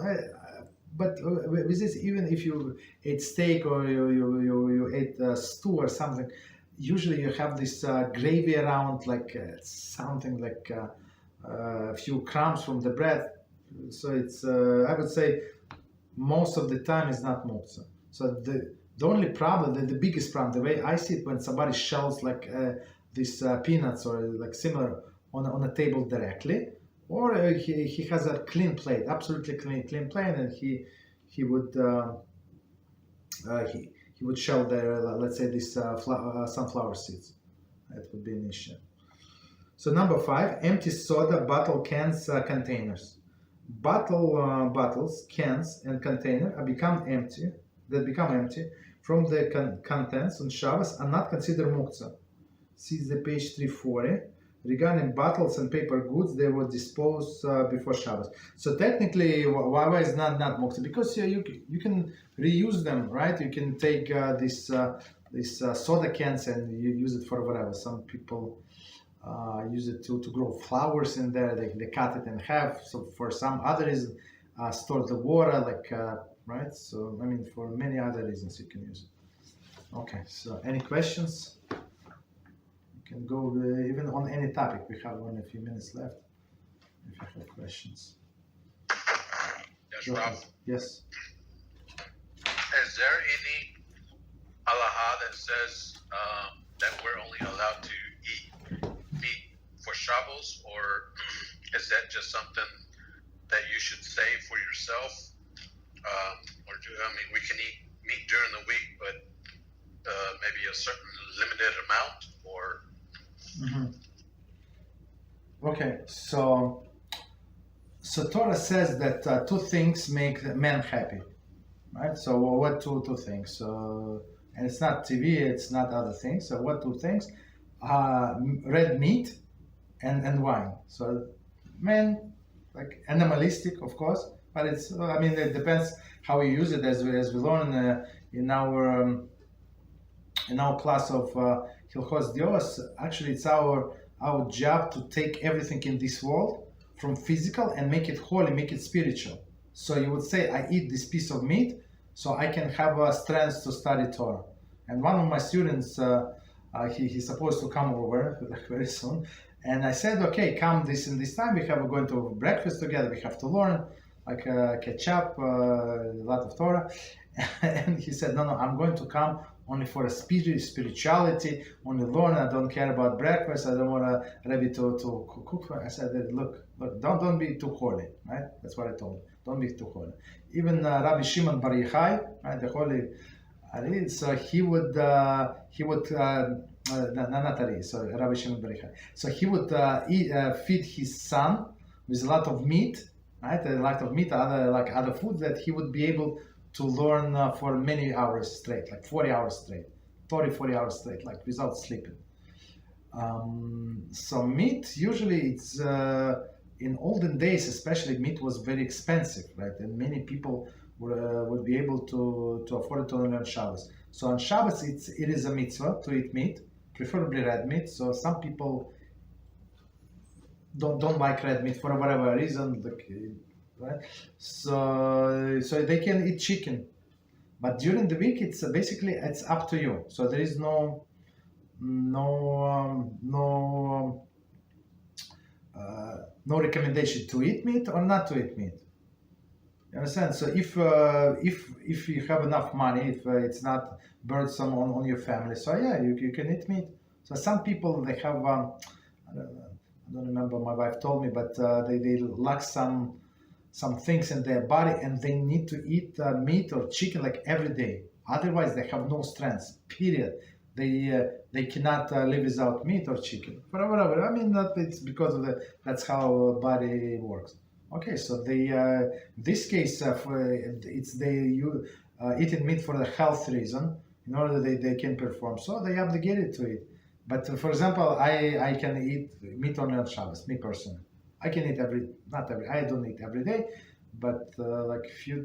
but with this, even if you ate steak or you ate stew or something, usually you have this gravy around, like something like a few crumbs from the bread. So it's, I would say, most of the time is not Muktze. So the only problem, the biggest problem, the way I see it, when somebody shells like these peanuts or like similar on a table directly, or he has a clean plate, absolutely clean plate, and he would shell there, let's say this sunflower seeds. That would be an issue. So number 5, empty soda bottle, cans, containers. Bottles, cans, and container become empty from the contents on Shabbos are not considered Muktze. See the page 340. Regarding bottles and paper goods, they were disposed before Shabbos. So technically, why is not Muktze? Because you can reuse them, right? You can take these soda cans and you use it for whatever. Some people use it to grow flowers in there. They cut it in half. So for some other reason, store the water, like right. So I mean, for many other reasons, you can use it. Okay. So any questions? Can go even on any topic. We have only a few minutes left. If you have questions. Yes, Rob. Yes. Is there any halacha that says that we're only allowed to eat meat for Shabbos, or is that just something that you should save for yourself? We can eat meat during the week, but maybe a certain limited amount, or Okay, so Torah says that two things make man happy, right? So what two things? So, and it's not TV, it's not other things. So what two things? Red meat and wine. So man, like animalistic, of course, but it's, I mean, it depends how you use it. As we learn in our class of Halachos Dios, actually it's our job to take everything in this world from physical and make it holy, make it spiritual. So you would say, I eat this piece of meat so I can have strength to study Torah. And one of my students, he's supposed to come over very soon. And I said, okay, come this and this time. We have going to breakfast together. We have to learn, like catch up, a lot of Torah. And he said, no, I'm going to come only for a spirituality, only learn. I don't care about breakfast. I don't want Rabbi to cook for. I said, look, don't be too holy, right? That's what I told him. Don't be too holy. Even Rabbi Shimon Bar Yochai, right, the holy Ari, so he would not Ari, so Rabbi Shimon Bar Yochai. So he would feed his son with a lot of meat, right? A lot of meat, other food that he would be able to learn for many hours straight, like 40 hours straight, 40 hours straight, like without sleeping. So meat, usually it's, in olden days especially, meat was very expensive, right? And many people would be able to afford it only on Shabbos. So on Shabbos, it is a mitzvah to eat meat, preferably red meat. So some people don't like red meat for whatever reason, like, right? So they can eat chicken, but during the week it's basically it's up to you. So there is no recommendation to eat meat or not to eat meat. You understand? So if you have enough money, if it's not burdensome on your family, so yeah, you can eat meat. So some people, they have I don't remember, my wife told me, but they lack some things in their body, and they need to eat meat or chicken like every day. Otherwise, they have no strength. Period. They cannot live without meat or chicken. For whatever. I mean, it's because of that's how body works. Okay, so this case you eating meat for the health reason in order they can perform. So they obligated to it. But for example, I can eat meat only on Shabbos. Me personally, I can eat I don't eat every day, but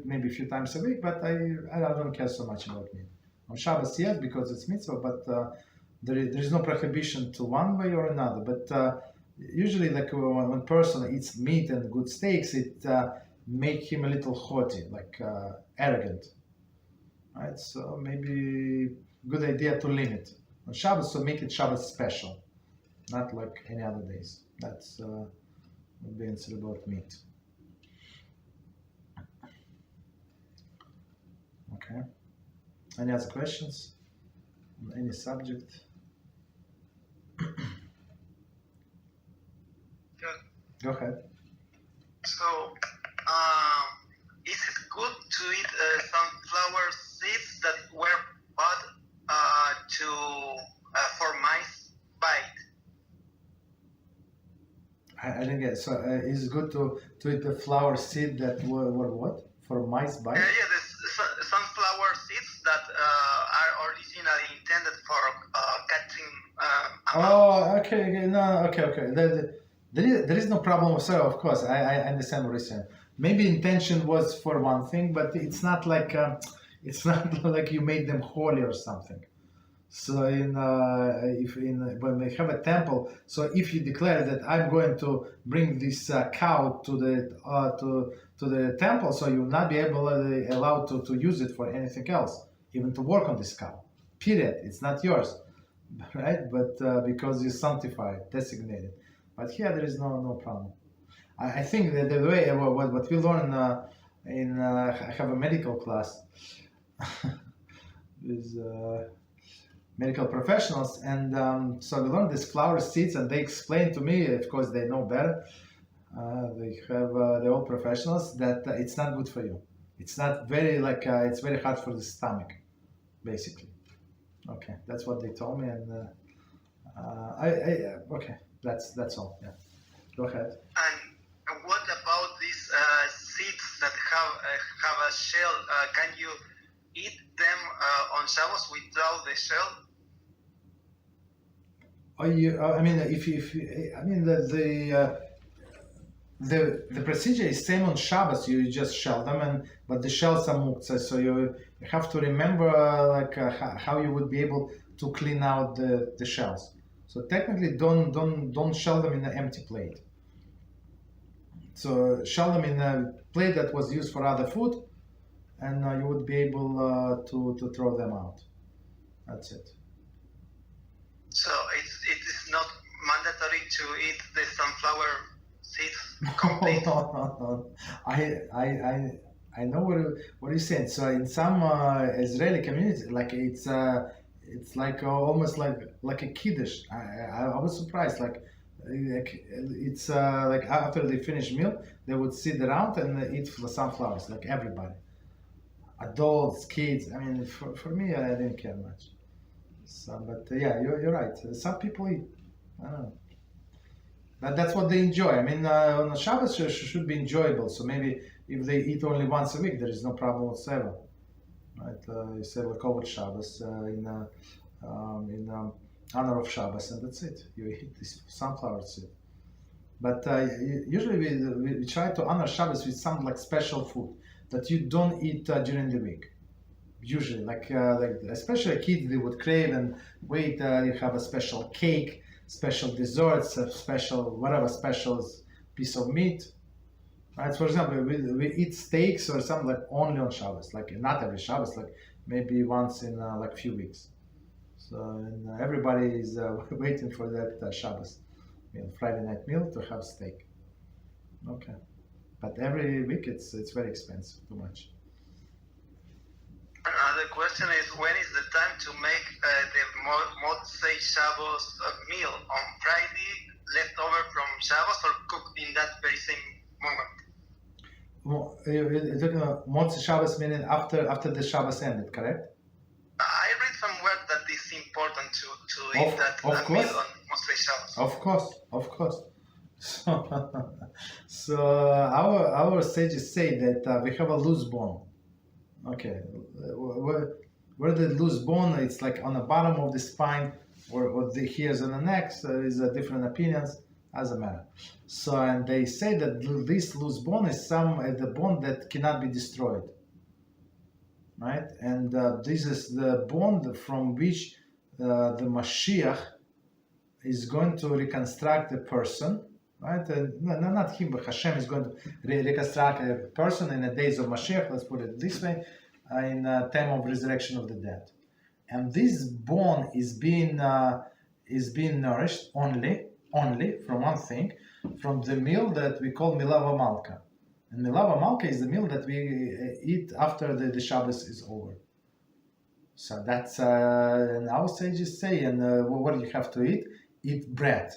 maybe a few times a week. But I don't care so much about meat on Shabbos. Yes, because it's mitzvah, but there is no prohibition to one way or another. But usually, like when a person eats meat and good steaks, it make him a little haughty, arrogant, right? So maybe good idea to limit on Shabbos, so make it Shabbos special, not like any other days. That's would be answer about meat. Okay. Any other questions on any subject? Go ahead. So, is it good to eat sunflower seeds that were bought for mice bite? I didn't get it. So, is it good to eat the flower seed that were what? For mice bite? Yeah, the sunflower seeds that are originally intended for catching. Oh, okay. No, okay. There is no problem with of course. I understand what you're saying. Maybe intention was for one thing, but it's not like you made them holy or something. So when we have a temple, so if you declare that I'm going to bring this cow to the temple, so you will not be allowed to use it for anything else, even to work on this cow. Period. It's not yours, right? But because you sanctify it, designate it. But here there is no problem. I think that the way what we learn I have a medical class with medical professionals, and so we learn these flower seeds, and they explain to me, of course they know better. They're all professionals, that it's not good for you. It's not very it's very hard for the stomach, basically. Okay, that's what they told me, and okay. That's all. Yeah. Go ahead. And what about these seeds that have a shell? Can you eat them on Shabbos without the shell? The procedure is same on Shabbos. You just shell them, but the shells are Muktze, so you have to remember how you would be able to clean out the shells. So technically, don't shell them in an empty plate. So shell them in a plate that was used for other food, and you would be able to throw them out. That's it. So it is not mandatory to eat the sunflower seeds complete. No. I know what you're saying. So in some Israeli communities, it's like almost like a kiddush. I was surprised. It's like after they finish meal, they would sit around and eat sunflowers, like everybody, adults, kids. I mean, for me, I didn't care much. So, but yeah, you're right. Some people eat. I don't know. That's what they enjoy. I mean, on Shabbos should be enjoyable. So maybe if they eat only once a week, there is no problem whatsoever. Right? You say Kavod Shabbos in honor of Shabbos, and that's it. You eat this sunflower seed. But usually we try to honor Shabbos with some special food that you don't eat during the week. Usually, especially kids, they would crave and wait. You have a special cake, special desserts, a special piece of meat. Right? For example, we eat steaks or something only on Shabbos, not every Shabbos, maybe once in a few weeks. So everybody is waiting for that Shabbos Friday night meal to have steak. Okay, but every week it's very expensive, too much. Another question is, when is the time to make the Muktze Shabbos meal? On Friday, leftover from Shabbos, or cooked in that very same moment? Well, you're talking about Muktze Shabbos, meaning after the Shabbos ended, correct? I read somewhere that it's important to eat that meal on Muktze Shabbos. Of course. So our sages say that we have a loose bone. Okay, where the loose bone, it's like on the bottom of the spine or the hairs on the neck. So there is different opinions. Doesn't matter. So and they say that this loose bone is the bone that cannot be destroyed, right? And this is the bone from which the Mashiach is going to reconstruct the person, right? No, not him, but HaShem is going to reconstruct a person in the days of Mashiach, let's put it this way, in time of resurrection of the dead. And this bone is being nourished only from one thing, from the meal that we call Melava Malka. And Melava Malka is the meal that we eat after the Shabbos is over. So that's, and our sages say, and what do you have to eat? Eat bread,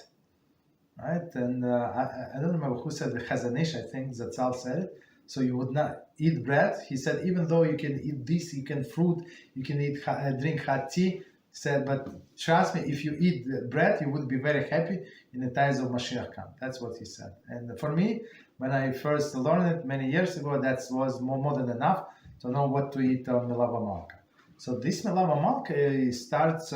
right? And I don't remember who said the Chazanish, I think Zatzal said it. So you would not eat bread. He said, even though you can eat this, you can fruit, you can eat, drink hot tea. He said, but trust me, if you eat bread, you would be very happy in the times of Mashiach come. That's what he said. And for me, when I first learned it many years ago, that was more than enough to know what to eat on Melava Malka. So this Melava Malka starts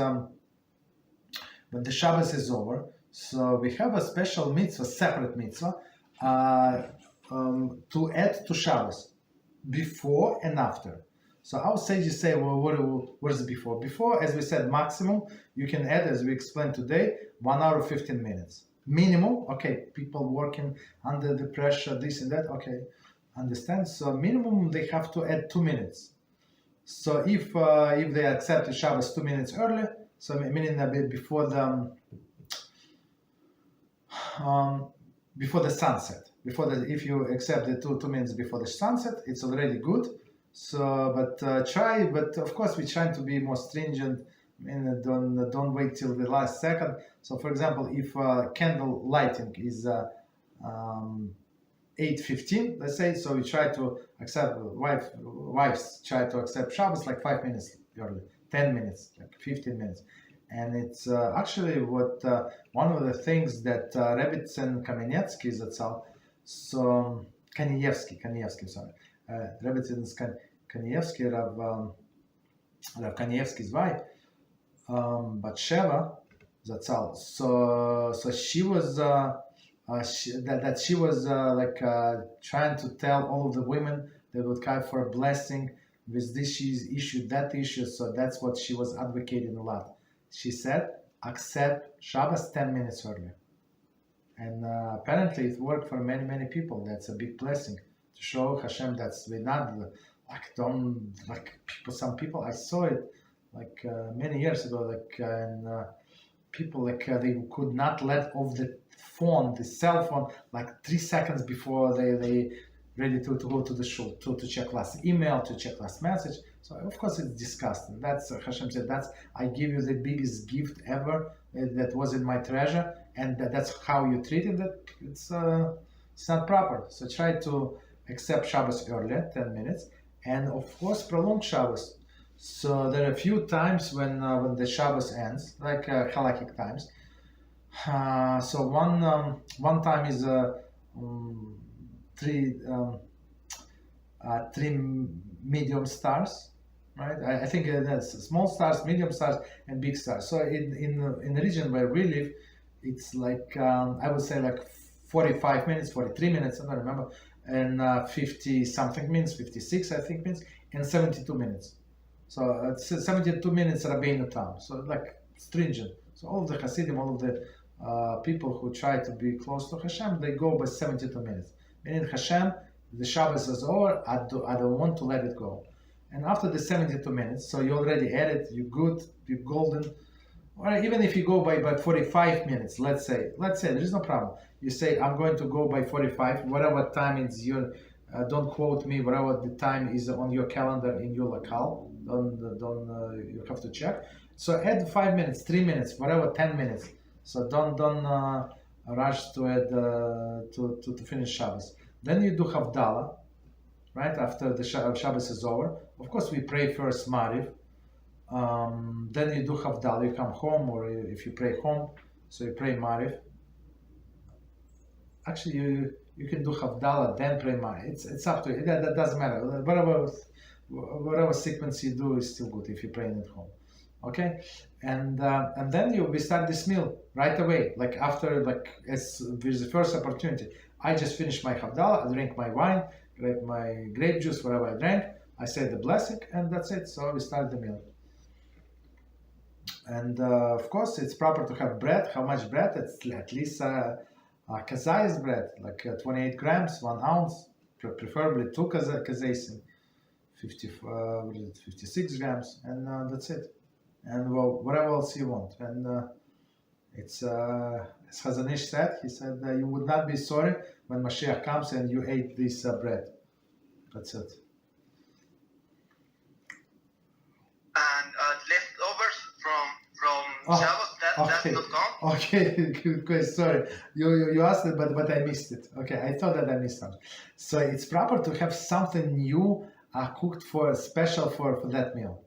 when the Shabbos is over. So we have a special mitzvah, separate mitzvah, to add to Shabbos, before and after. So our sages say, well, what is before? Before, as we said, maximum, you can add, as we explained today, 1 hour 15 minutes. Minimum, okay, people working under the pressure, this and that, okay, understand? So minimum, they have to add 2 minutes. So if they accept the Shabbos 2 minutes early, so meaning a bit before the sunset, if you accept the 2 minutes before the sunset, it's already good. So, but of course we're trying to be more stringent. I mean, don't wait till the last second. So, for example, if candle lighting is 8:15, let's say, so we try to accept, wives try to accept Shabbos like 5 minutes early, 10 minutes, like 15 minutes. And it's actually what one of the things that Rabbi and Kamenetsky Zatzal, so Kanievsky, sorry, Rabbi Kanievsky, Rav Kanievsky's wife, Batsheva Zatzal. So she was she was trying to tell all of the women that would cry for a blessing with this issue, that issue. So that's what she was advocating a lot. She said, accept Shabbos 10 minutes earlier. And apparently it worked for many people. That's a big blessing to show HaShem that we're not some people, I saw it many years ago, people they could not let off the cell phone, 3 seconds before they ready to go to the shul, to check last email, to check last message. So of course it's disgusting. That's HaShem said, I give you the biggest gift ever, that was in my treasure, and that's how you treated it. It's not proper. So try to accept Shabbos earlier, 10 minutes, and of course prolong Shabbos. So there are a few times when the Shabbos ends, like halachic times. So one time is three medium stars, right? I think that's small stars, medium stars, and big stars. So in the region where we live, it's I would say 45 minutes, 43 minutes, I don't remember, and 50 something minutes, 56 I think minutes, and 72 minutes. So 72 minutes Rabbeinu time. So stringent. So all of the Hasidim, all of the people who try to be close to HaShem, they go by 72 minutes. Meaning HaShem, the Shabbos is over, I don't want to let it go. And after the 72 minutes, so you already added, you're good, you're golden. Or even if you go by 45 minutes, let's say, there is no problem. You say, I'm going to go by 45, whatever time it's your, don't quote me, whatever the time is on your calendar in your locale, you have to check. So add 5 minutes, 3 minutes, whatever, 10 minutes. So don't rush to add to finish Shabbos. Then you do havdalah, right? After the Shabbos is over. Of course, we pray first Mariv. Then you do havdalah. You come home, or if you pray home, so you pray Mariv. Actually, you can do havdalah, then pray Maya. It's up to you. That doesn't matter. Whatever sequence you do is still good if you're praying at home. Okay, and then we start this meal right away. Like after, as with the first opportunity, I just finished my havdalah. I drink my wine, grab my grape juice, whatever I drank. I say the blessing, and that's it. So we start the meal. And of course, it's proper to have bread. How much bread? It's at least kazayas bread, like 28 grams, 1 ounce, preferably 2 kazaysim, 56 grams, and that's it. And whatever else you want. And it's as Chazanish said, he said you would not be sorry when Mashiach comes and you ate this bread. That's it. And leftovers from Shabbos, that's not gone? Okay, good. Sorry, you asked it, but I missed it. Okay, I thought that I missed something. So it's proper to have something new cooked special for that meal.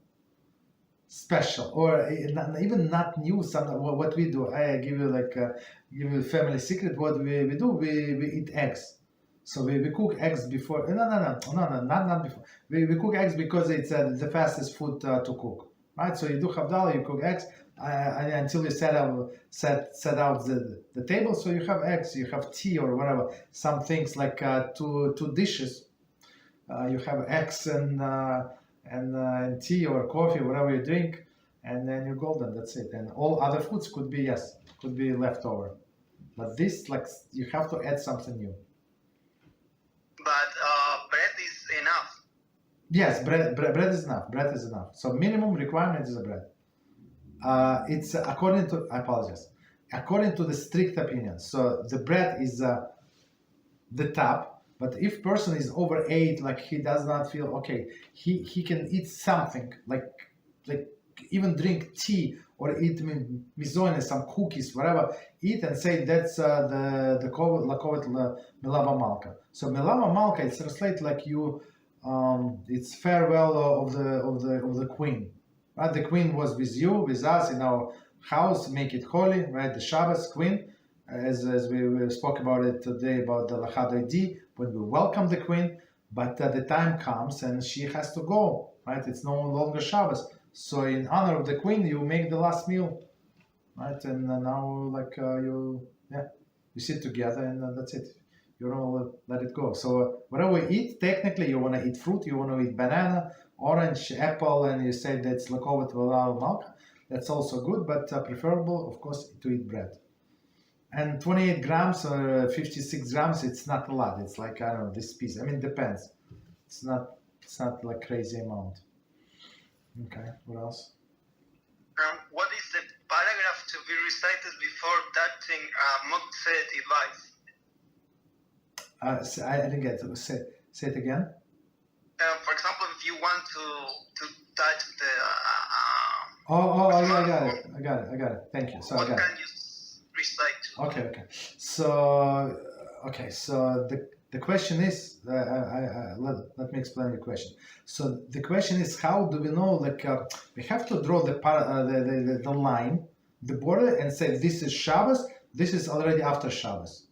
Special, or even not new. What we do, I give you a family secret. What we do, we eat eggs. So we cook eggs before. No, not before. We cook eggs because it's the fastest food to cook, right? So you do havdalah, you cook eggs until you set out the table. So you have eggs, you have tea or whatever. Some things like two dishes. You have eggs and tea or coffee, whatever you drink, and then you're golden. That's it. And all other foods could be leftover. But this, you have to add something new. But bread is enough. Yes, bread is enough. Bread is enough. So minimum requirement is a bread. It's according to, I apologize, according to the strict opinion. So the bread is the top. But if person is overweight, he does not feel okay, he can eat something like even drink tea or eat mizone, some cookies, whatever. Eat and say that's the Melava Malka. So Melava Malka, it's translated like it's farewell of the queen. Right? The queen was with you, with us in our house, make it holy. Right? The Shabbos queen. As we spoke about it today about the Lachad when we welcome the queen, but the time comes and she has to go, right? It's no longer Shabbos. So in honor of the queen, you make the last meal, right? And now you sit together and that's it. You don't let it go. So whatever we eat, technically you want to eat fruit, you want to eat banana, orange, apple, and you say that's Melava Malka. That's also good, but preferable, of course, to eat bread. And 28 grams or 56 grams, it's not a lot. It's like, I don't know, this piece. I mean, it depends. It's not like crazy amount. Okay, what else? What is the paragraph to be recited before touching Muktze device? I didn't get it. Say it again. For example, if you want to touch the... I got it. Thank you. So what I got can it. you recite? Okay. So the question is, let me explain the question. So the question is, how do we know? We have to draw the line, the border, and say this is Shabbos. This is already after Shabbos,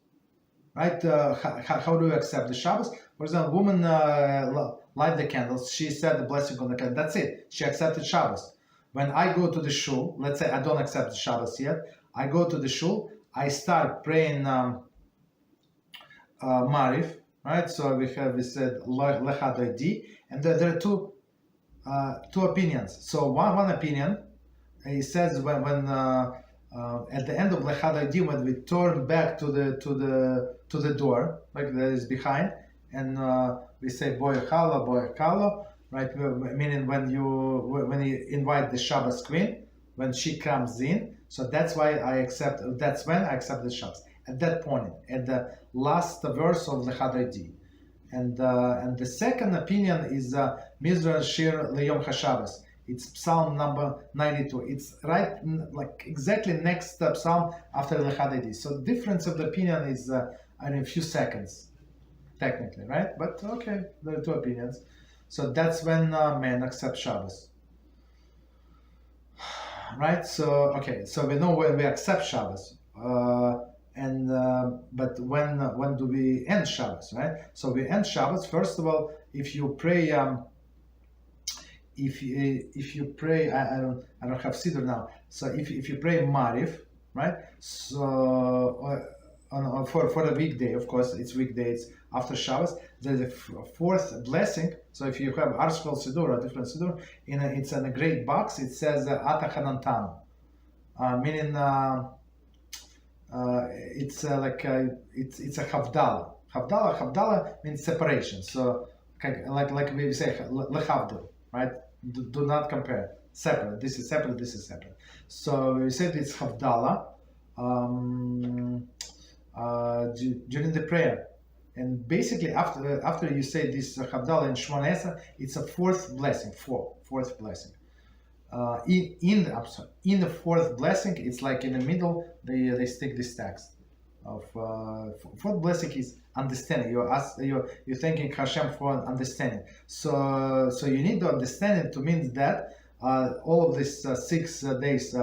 right? How do we accept the Shabbos? For example, woman light the candles. She said the blessing on the candle. That's it. She accepted Shabbos. When I go to the shul, let's say I don't accept the Shabbos yet. I go to the shul, I start praying Marif, right? So we said Lechad, and there are two opinions. So one opinion, he says when at the end of Lechad, when we turn back to the door, like that is behind, and we say Boyachalo, right? Meaning when you invite the Shabbos queen, when she comes in. So that's why that's when I accept the Shabbos. At that point, at the last verse of the Hadridi. And the second opinion is Beezrat Shiur Leyom HaShabbos. It's Psalm number 92. It's right, exactly next Psalm after the Hadridi. So difference of the opinion is in a few seconds, technically, right? But okay, there are two opinions. So that's when men accept Shabbos. Right, so we know when we accept Shabbos. And but when do we end Shabbos, right? So we end Shabbos first of all. If you pray, if you pray, I don't have siddur now. So if you pray Mariv, right? So for a weekday, of course, it's weekdays after Shabbos. There's a fourth blessing. So if you have Arshkel Siddur or different Siddur, it's in a great box. It says Ata Hanantanu, meaning it's like it's a havdalah. Havdalah means separation. So like we say lechavdil, right? Do not compare. Separate. This is separate. This is separate. So we said it's havdalah during the prayer. And basically, after you say this havdalah in Shmona Esrei, it's a fourth blessing. Fourth blessing. In the fourth blessing, it's like in the middle. They stick this text of fourth blessing is understanding. You're thanking HaShem for understanding. So you need to understand it to mean that all of these 6 days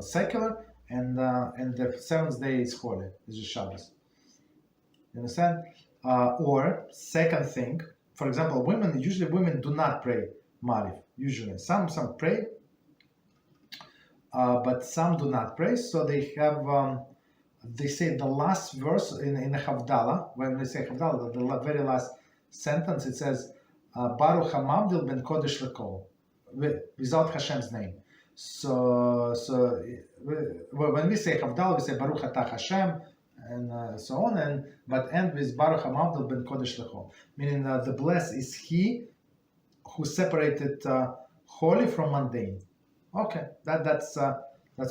secular. And the 7th day is holy, is the Shabbos. You understand? Or second thing, for example, usually women do not pray Mariv. Usually, some pray, but some do not pray. So they have, they say the last verse in the havdalah. When they say havdalah, the very last sentence, it says Baruch HaMavdil ben Kodesh Lekol, without Hashem's name. So when we say havdalah, we say Baruch Atah Hashem, and so on, but end with Baruch HaMavdil ben Kodesh Lechol, meaning the blessed is He who separated holy from mundane. Okay, that's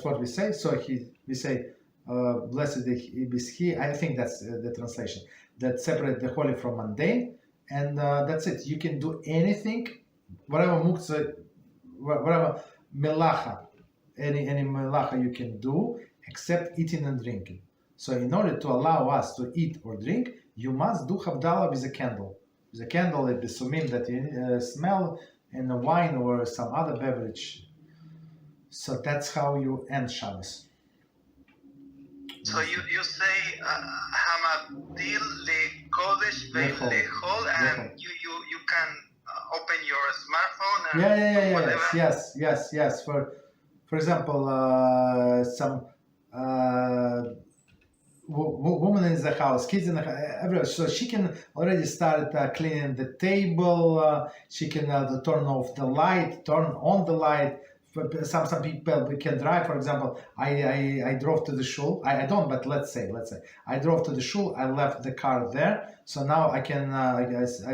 what we say. So we say blessed is He. I think that's the translation that separate the holy from mundane, and that's it. You can do anything, whatever Muktze, whatever Melachah, any Melachah you can do except eating and drinking. So in order to allow us to eat or drink, you must do havdalah with a candle. With a candle, it is sumim that you smell, and a wine or some other beverage. So that's how you end Shabbos. So you say Hamadil le Kodesh ve'lechol, and you can open your smartphone and whatever. Yes. For example, some woman in the house, kids in the house, everywhere. So she can already start cleaning the table. She can turn off the light, turn on the light. Some people can drive. For example, I drove to the shul. I don't, but let's say I drove to the shul. I left the car there. So now I can. I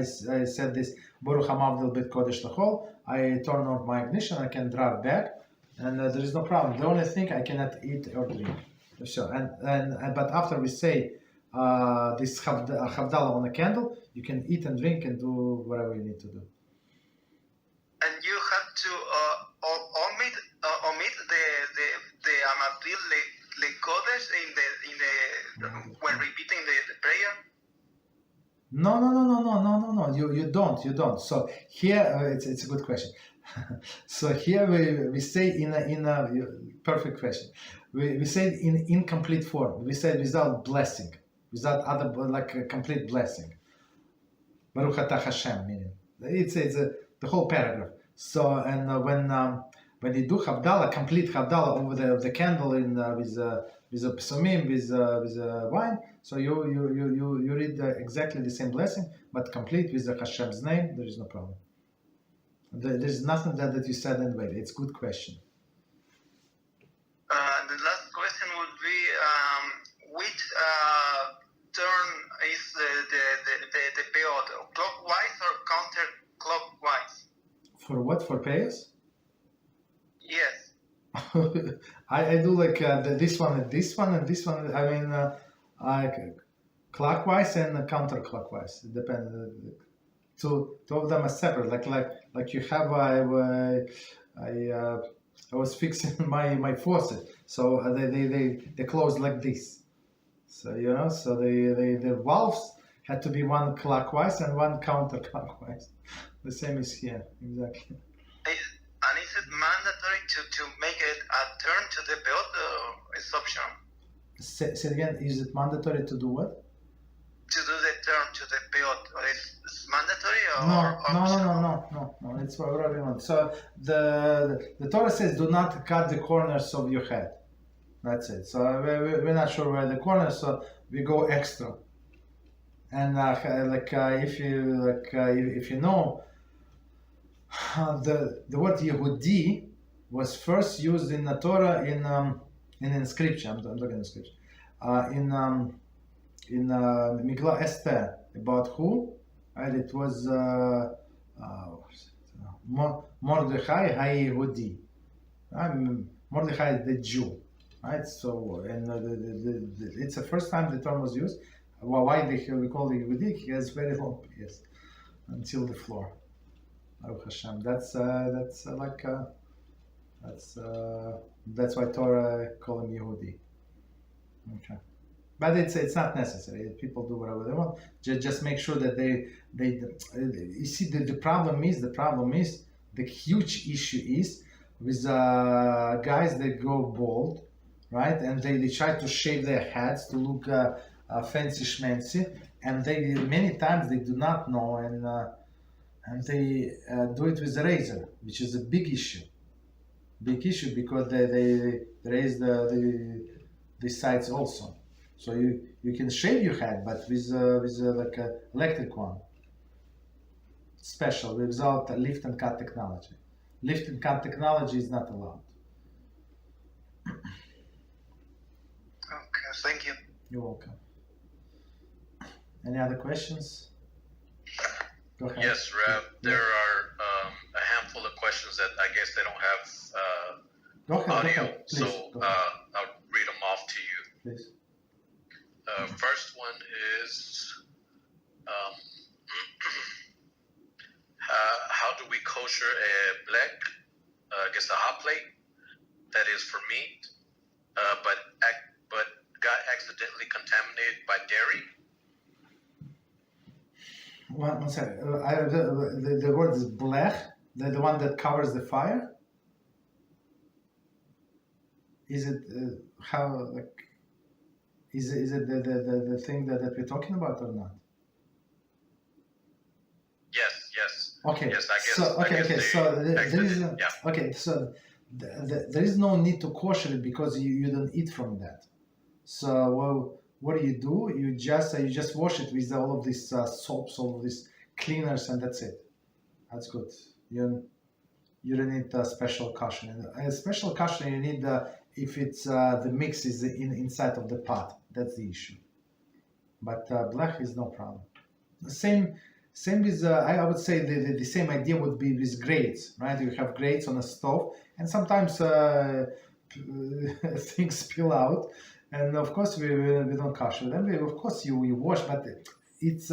said this Baruch Hamavdil Bet Kodesh Lachol. I turn on my ignition. I can drive back, and there is no problem. The only thing I cannot eat or drink. So but after we say this havdalah on a candle, you can eat and drink and do whatever you need to do. And you have to omit the Hamadil le Kodesh in the when repeating the prayer. No. You don't. So here it's a good question. So here we say in a perfect question. We say in incomplete form. We say without blessing, without other like a complete blessing. Baruch Atah Hashem, meaning it's the whole paragraph. So and when you do havdalah, complete havdalah over the candle with a psumim, with wine, so you read exactly the same blessing, but complete with the Hashem's name. There is no problem. There's nothing that you said anyway. It's a good question. The last question would be which turn is the peyot, clockwise or counterclockwise? For what? For payers? Yes. I do like this one and this one and this one. I mean, clockwise and counterclockwise. It depends. Two of them are separate. Like you have. I was fixing my faucet, so they close like this. So so the valves had to be one clockwise and one counterclockwise. The same is here, exactly. And is it mandatory to make it a turn to the peyot, or it's optional? Say it again, is it mandatory to do what? To do the turn to the peyot, it's mandatory or No, optional? no, it's for everyone. So the Torah says, do not cut the corners of your head. That's it. So we're not sure where the corners, so we go extra. And if you know, the word Yehudi was first used in the Torah in inscription. I'm talking inscription. In Megillah Esther, about who? Right? It was Mordechai HaYehudi. Mordechai the Jew. Right? So, and it's the first time the term was used. Why we call it Yehudi? He has very long ears until the floor. HaShem. That's why Torah call him Yehudi. Okay. But it's not necessary. People do whatever they want. Just make sure that they you see the problem is the huge issue is with guys that go bald, right? And they try to shave their heads to look fancy schmancy, and they many times they do not know, and they do it with a razor, which is a big issue because they raise the sides also. So you can shave your head, but with like a electric one, special, without a lift and cut technology. Lift and cut technology is not allowed. Okay, thank you. You're welcome. Any other questions? Go ahead. Yes, Reb. There are a handful of questions that I guess they don't have audio, Please, so go ahead. I'll read them off to you. Please. First one is, how do we kosher a blech, I guess a hot plate that is for meat, but got accidentally contaminated by dairy? One second. The word is blech, the one that covers the fire. Is it how like? Is it the thing that we're talking about or not? Yes. Okay. Yes, I guess. So okay. So there is yeah. okay. So there is no need to kosher it because you don't eat from that. So what do? You just wash it with all of these soaps, all of these cleaners, and that's it. That's good. You don't need a special kasher. A special kasher you need if it's the mix is inside of the pot. That's the issue. But blech is no problem. Same with I would say the same idea would be with grates, right? You have grates on a stove, and sometimes things spill out, and of course we don't kasher them. Of course you wash, but it's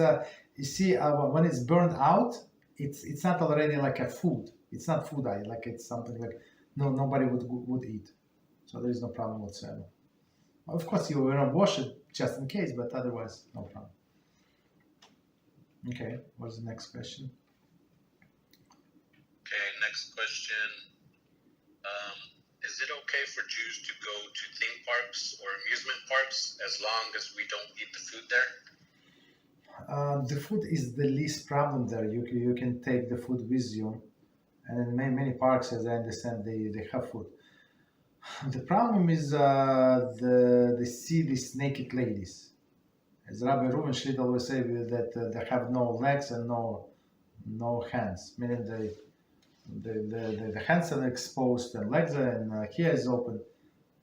you see when it's burned out, it's not already like a food. It's not food. Like it's something like nobody would eat. So there is no problem whatsoever. Of course, you will not wash it just in case, but otherwise, no problem. Okay, what's the next question? Okay, next question. Is it okay for Jews to go to theme parks or amusement parks as long as we don't eat the food there? The food is the least problem there. You can take the food with you, and in many parks, as I understand, they have food. The problem is they see these naked ladies. As Rabbi Reuven Shlit always say that they have no legs and no hands, meaning the hands are exposed and legs are and here is open.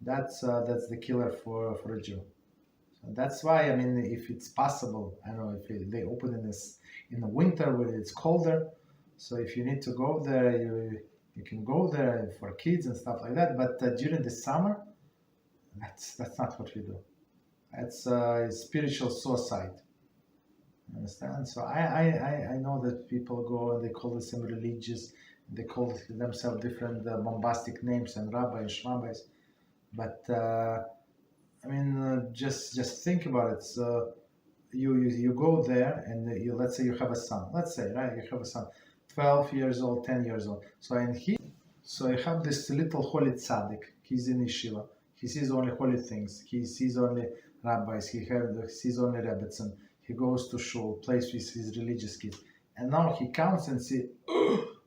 That's the killer for a Jew. So that's why, I mean, if it's possible, I don't know if they open in the winter where it's colder. So if you need to go there, you can go there for kids and stuff like that. But during the summer, that's not what we do. That's spiritual suicide. Understand? So I know that people go and they call themselves religious. They call themselves different bombastic names and rabbi and shmabbis. But I mean, just think about it. So you go there and let's say you have a son. Let's say, right, you have a son, 12 years old, 10 years old. So So you have this little holy tzaddik. He's in yeshiva. He sees only holy things. He sees only rabbis. He sees only rebbetzin. He goes to shul, plays with his religious kids, and now he counts and see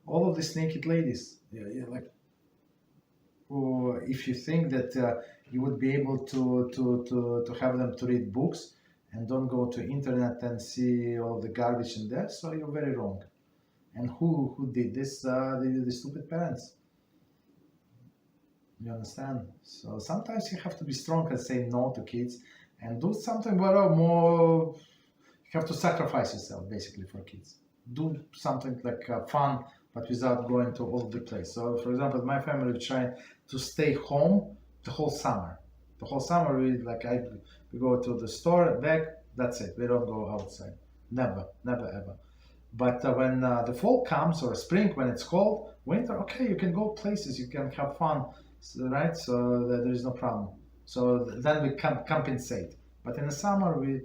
all of these naked ladies. Like, if you think that you would be able to have them to read books and don't go to internet and see all the garbage in there, so you're very wrong. And who did this? The stupid parents. You understand? So sometimes you have to be strong and say no to kids and do something more. You have to sacrifice yourself basically for kids. Do something like fun, but without going to all the place. So, for example, my family we try to stay home the whole summer. The whole summer we go to the store, back. That's it. We don't go outside. Never ever. But when the fall comes or spring, when it's cold, winter, okay, you can go places, you can have fun, right? So there is no problem. So then we can compensate. But in the summer, we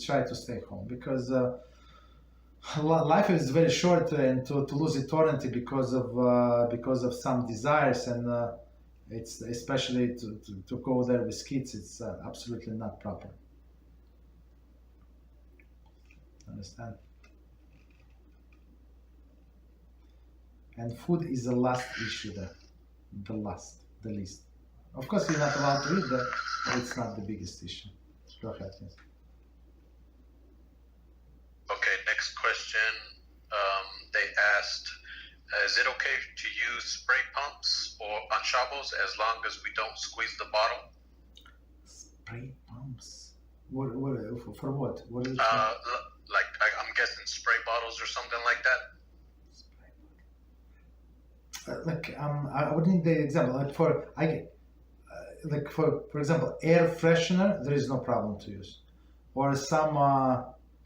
try to stay home because life is very short, and to lose eternity because of some desires, and it's especially to go there with kids, it's absolutely not proper. Understand? And food is the last issue there. The least. Of course, you're not allowed to eat that, but it's not the biggest issue. Go ahead, yes. Okay, next question. They asked, is it okay to use spray pumps or on Shabbos as long as we don't squeeze the bottle? Spray pumps? What for what? What is it? Like I'm guessing spray bottles or something like that. I would need the example. For example, air freshener, there is no problem to use, or some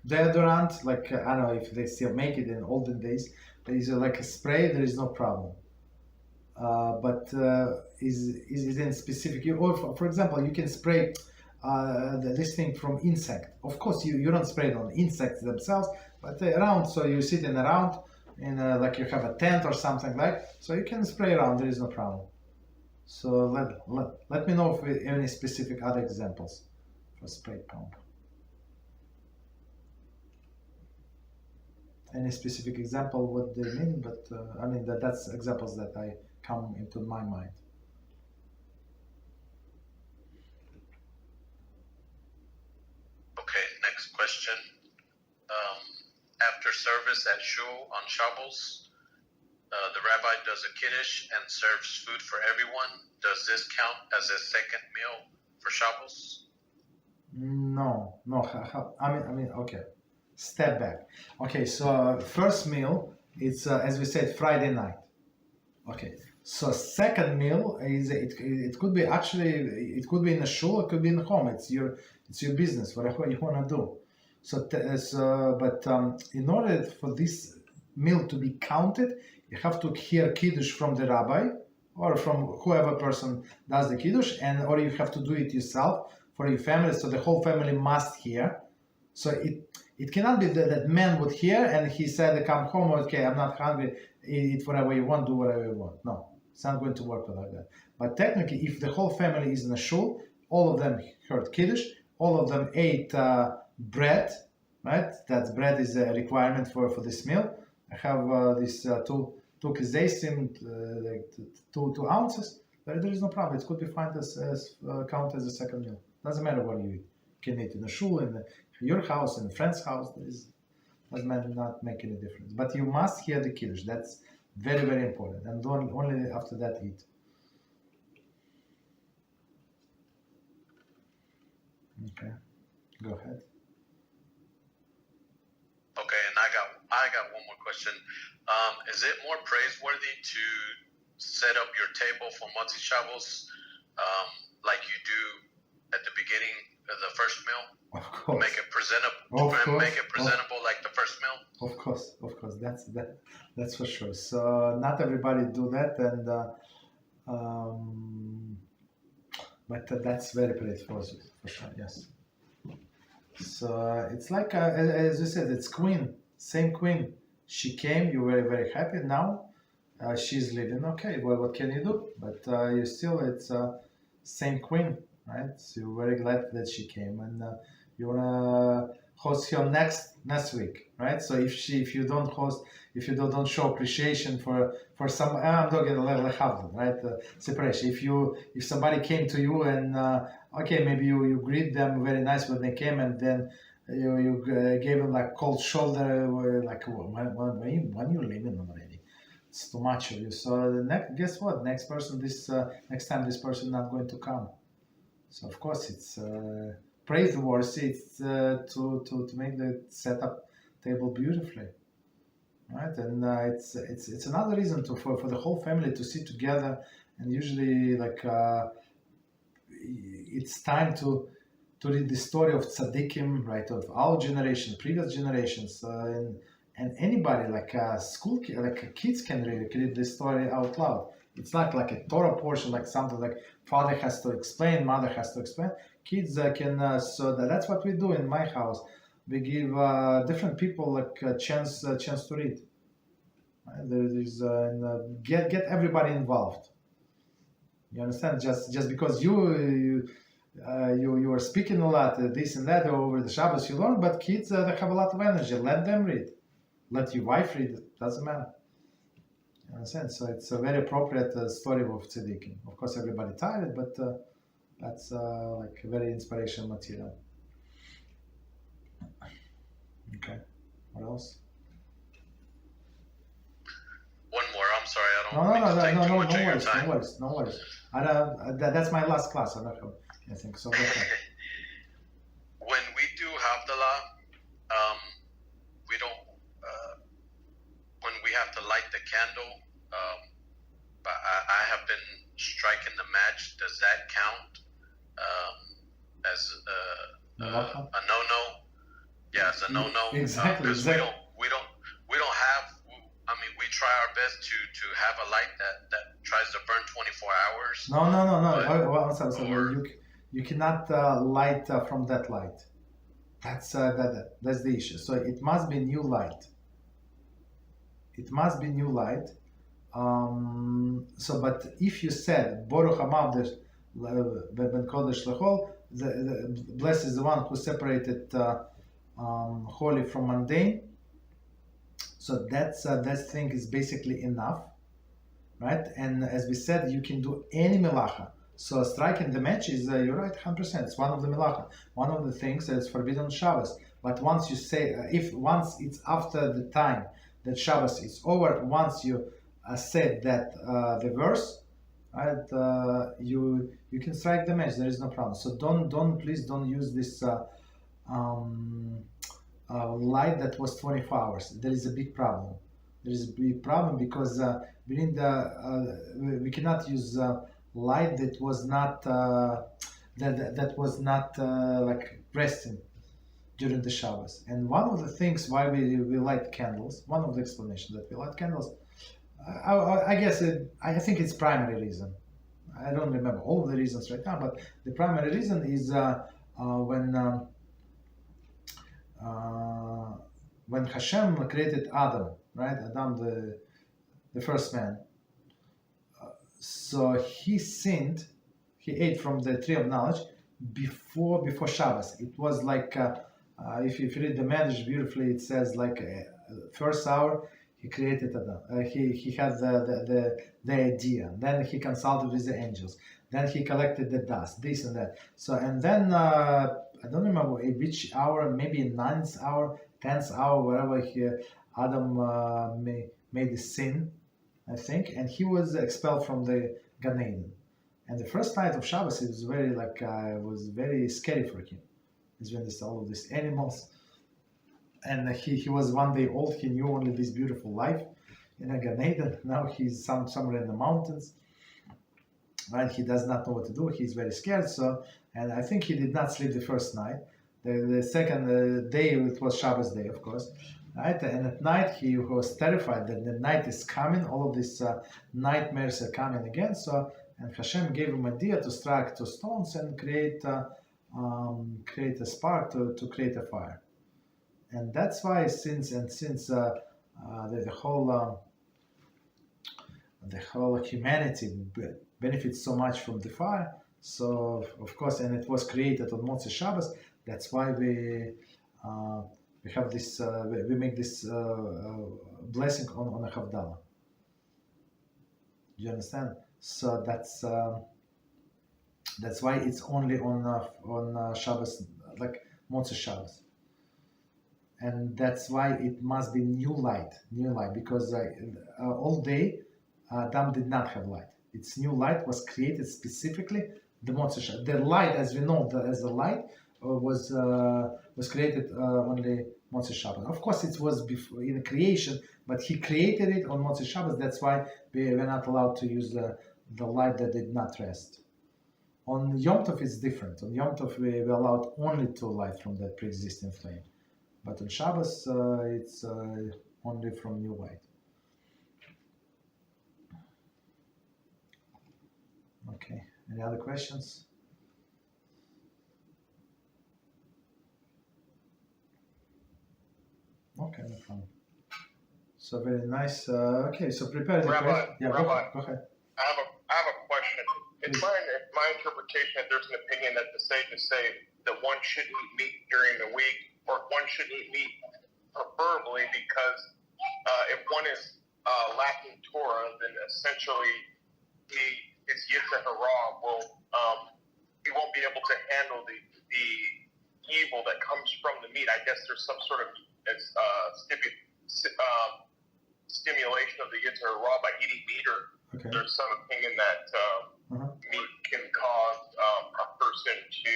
deodorant. Like I don't know if they still make it in olden days. There is like a spray. There is no problem. But is in specific? Or for example, you can spray this thing from insect. Of course, you don't spray it on insects themselves, but around. So you're sitting around. In like you have a tent or something like, so you can spray around, there is no problem. So let me know if any specific other examples for spray pump. Any specific example what they mean, but I mean that's examples that I come into my mind. Okay, next question. After service at shul on Shabbos, the rabbi does a kiddush and serves food for everyone. Does this count as a second meal for Shabbos? No. I mean, okay. Step back. Okay, so first meal, it's as we said, Friday night. Okay, so second meal is it could be actually it could be in a shul, it could be in the home. It's your business, whatever you want to do. But in order for this meal to be counted, you have to hear kiddush from the rabbi or from whoever person does the kiddush, or you have to do it yourself for your family. So the whole family must hear. So it cannot be that man would hear and he said, "Come home, okay, I'm not hungry. Eat whatever you want, do whatever you want." No, it's not going to work like that. But technically, if the whole family is in a shul, all of them heard kiddush, all of them ate bread, right? That bread is a requirement for this meal. I have these two kizaysim, like 2 ounces. There is no problem. It could be fine as count as a second meal. Doesn't matter what you eat. You can eat in a shul, in your house, in a friend's house. Doesn't not make any difference. But you must hear the kiddush. That's very, very important. And only after that eat. Okay, go ahead. Okay, and I got one more question. Is it more praiseworthy to set up your table for Muktze Shabbos like you do at the beginning of the first meal? Of course. Make it presentable. Make it presentable like the first meal. Of course. That's for sure. So not everybody do that, and but that's very praiseworthy for sure. Yes. So it's like as you said, it's queen, same queen. She came. You were very happy. Now she's leaving. Okay, well, what can you do? But you still, it's same queen, right? So you're very glad that she came, and you wanna host her next week, right? So if you don't host, if you don't show appreciation for some, I'm talking like havdalah, right? Separation. If somebody came to you and okay, maybe you greet them very nice when they came, and then you gave them like cold shoulder, like when you're leaving already, it's too much of you. So guess what? Next next time this person not going to come. So of course it's praiseworthy. It's to make the setup table beautifully, right? And it's another reason for the whole family to sit together, and usually like it's time to read the story of tzaddikim, right, of our generation, previous generations, and anybody like kids can read this story out loud. It's not like a Torah portion, like something like father has to explain, mother has to explain. Kids can, so that's what we do in my house. We give different people like a chance to read. Right? There's get everybody involved. You understand? Just because you are speaking a lot, this and that over the Shabbos you learn, but kids they have a lot of energy. Let them read. Let your wife read. It doesn't matter. You understand? So it's a very appropriate story of tzaddikim. Of course, everybody tired, but that's like very inspirational material. Okay. What else? One more. I'm sorry. I don't mean to take too much of your time. No worries. That's my last class. I don't have anything. So when we do havdalah, we don't. When we have to light the candle, I have been striking the match. Does that count as a no-no? Yeah, it's a no-no. Exactly. Because we don't have. I mean, we try our best to have a light that tries to burn 24 hours. No. You cannot light from that light. That's the issue. So it must be new light. But if you said Baruch HaMavdesh Ben Kodesh Lechol, the blessed is the one who separated holy from mundane. So that thing is basically enough, right? And as we said, you can do any Melachah. So striking the match is, you're right, 100%. It's one of the Melachah. One of the things that is forbidden on Shabbos. But once you say, once it's after the time that Shabbos is over, once you said that the verse, right, you can strike the match. There is no problem. So please don't use this light that was 24 hours. There is a big problem. There is a big problem because we cannot use light that was not that was not like resting during the Shabbos. And one of the things why we light candles, one of the explanations that we light candles, I guess I think it's primary reason. I don't remember all of the reasons right now, but the primary reason is when HaShem created Adam, right? Adam, the first man. So he sinned. He ate from the tree of knowledge before Shabbos. It was like if you read the Medrash beautifully, it says like first hour he created Adam. He had the idea. Then he consulted with the angels. Then he collected the dust, this and that. So and then I don't remember which hour, maybe 9th hour, 10th hour, wherever Adam made the sin, I think, and he was expelled from the Gan Eden. And the first night of Shabbos, it was very scary for him. It's when there's all of these animals, and he was 1 day old. He knew only this beautiful life in a Gan Eden. Now he's somewhere in the mountains, right? He does not know what to do. He's very scared. So, and I think he did not sleep the first night. The second day, it was Shabbos day, of course. Right? And at night he was terrified that the night is coming, all of these nightmares are coming again. So, and HaShem gave him an idea to strike 2 stones and create a spark to create a fire. And that's why since the whole the whole humanity benefits so much from the fire. So of course, and it was created on Motzei Shabbos. That's why we have this. We make this blessing on a havdalah. Do you understand? So that's why it's only on Shabbos, like Motzei Shabbos, and that's why it must be new light, because all day Adam did not have light. Its new light was created specifically the Motzei Shabbos. The light, as we know, as the light was created only Motzei Shabbos. Of course, it was before in creation, but he created it on Motzei Shabbos. That's why we were not allowed to use the light that did not rest. On Yom Tov, it's different. On Yom Tov, we allowed only 2 light from that pre-existing flame, but on Shabbos, it's only from new light. Okay. Any other questions? Okay, no problem. So very nice. Okay, so prepare the Rabbi, question. Yeah, Rabbi, go ahead. I have a question. It's my interpretation that there's an opinion that the sages say that one shouldn't eat meat during the week, or one shouldn't eat meat preferably because if one is lacking Torah, then essentially his Yitzhak will he won't be able to handle the evil that comes from the meat. I guess there's some sort of stimulation of the Yitzhak by eating meat, or there's some opinion that meat can cause a person to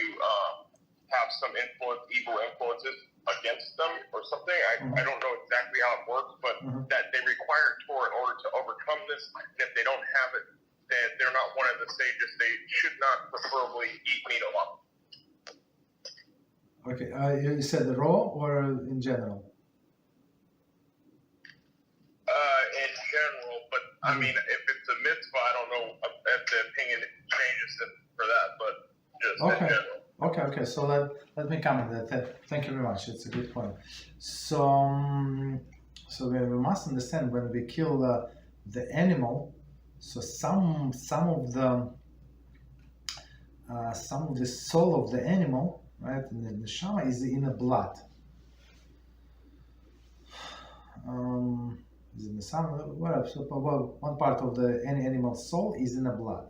have some evil influences against them or something. I don't know exactly how it works, but that they require Torah in order to overcome this. And if they don't have it, then they're not one of the sages. They should not preferably eat meat alone. Okay, you said the raw or in general? In general, but I mean, if it's a mitzvah, I don't know if the opinion changes for that, but just in general. Okay. So let me comment on that. Thank you very much. It's a good point. So we must understand when we kill the animal. So some of the soul of the animal, right, in the neshama is in the blood. Is in the one part of any animal's soul is in the blood.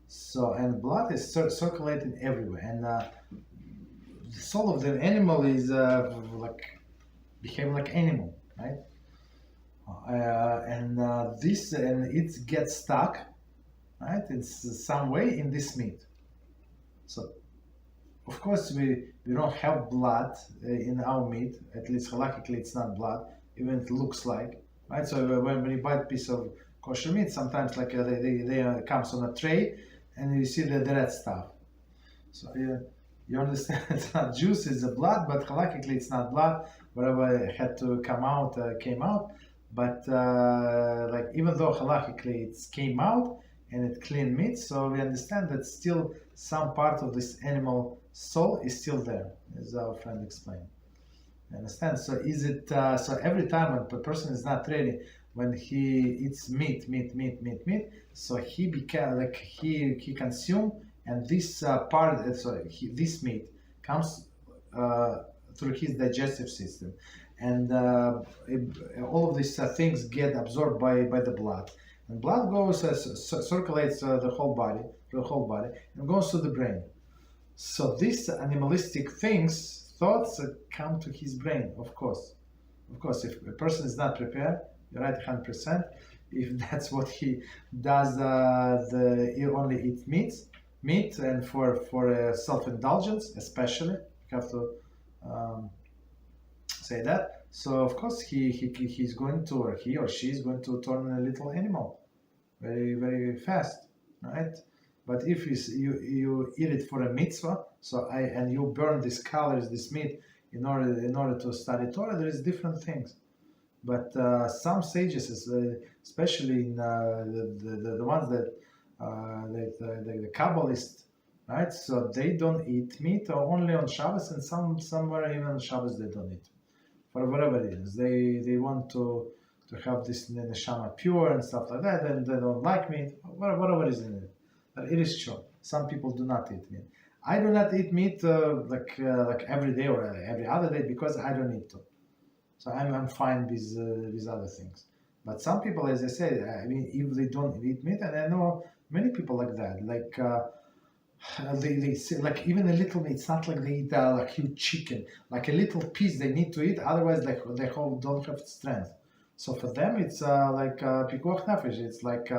So, and blood is circulating everywhere, and the soul of the animal is behave like animal, right? And it gets stuck, right? It's some way in this meat. So, of course, we don't have blood in our meat. At least halakhically, it's not blood, even it looks like, right? So when you buy a piece of kosher meat, sometimes like they comes on a tray, and you see the red stuff. So you understand it's not juice, it's the blood, but halakhically it's not blood. Whatever had to come out came out. But even though halakhically it came out and it clean meat, so we understand that still some part of this animal soul is still there, as our friend explained. You understand? So is it so every time when a person is not ready, when he eats meat, so he became he consume, and this this meat comes through his digestive system, and all of these things get absorbed by the blood, and blood goes circulates the whole body, and goes to the brain. So these animalistic thoughts come to his brain, of course. If a person is not prepared, you're right, 100%. If that's what he does, he only eats meat, and for self-indulgence, especially, you have to say that. So of course he's going to, or he or she is going to turn a little animal, very very fast, right? But if you eat it for a mitzvah, and you burn these calories, this meat, in order to study Torah, there is different things. But some sages, especially in the ones that the Kabbalists, right? So they don't eat meat, or only on Shabbos, and somewhere even on Shabbos they don't eat, for whatever it is. They want to to have this neshama pure and stuff like that, and they don't like meat, whatever is in it. But it is true. Some people do not eat meat. I do not eat meat like every day or every other day because I don't need to. So I'm fine with other things. But some people, as I say, I mean, if they don't eat meat, and I know many people like that, like they say, like even a little meat. It's not like they eat like huge chicken, like a little piece they need to eat. Otherwise, like they don't have strength. So for them, it's like pikuach nefesh. It's like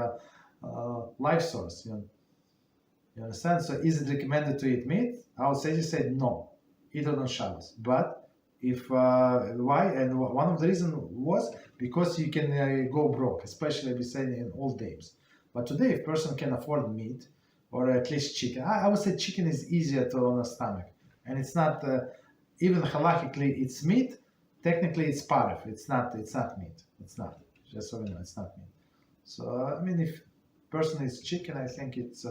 life source. You understand? So is it recommended to eat meat? Our sages said no, eat it on Shabbos. But if why? And one of the reasons was because you can go broke, especially we say in old days. But today, if person can afford meat or at least chicken, I would say chicken is easier to on a stomach, and it's not even halachically it's meat. Technically, it's paref. It's not meat. It's not. Just so you know, it's not meat. So I mean, if person is chicken, I think it's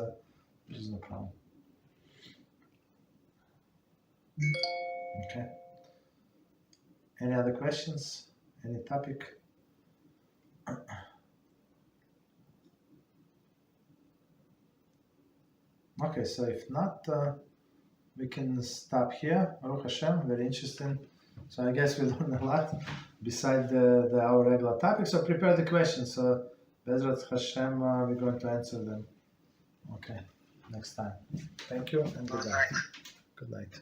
there's no problem. Okay. Any other questions? Any topic? Okay, so if not, we can stop here. Baruch HaShem, very interesting. So I guess we learned a lot beside our regular topics. So prepare the questions. So Beezrat HaShem, we're going to answer them. Okay, next time. Thank you and good night. Good night.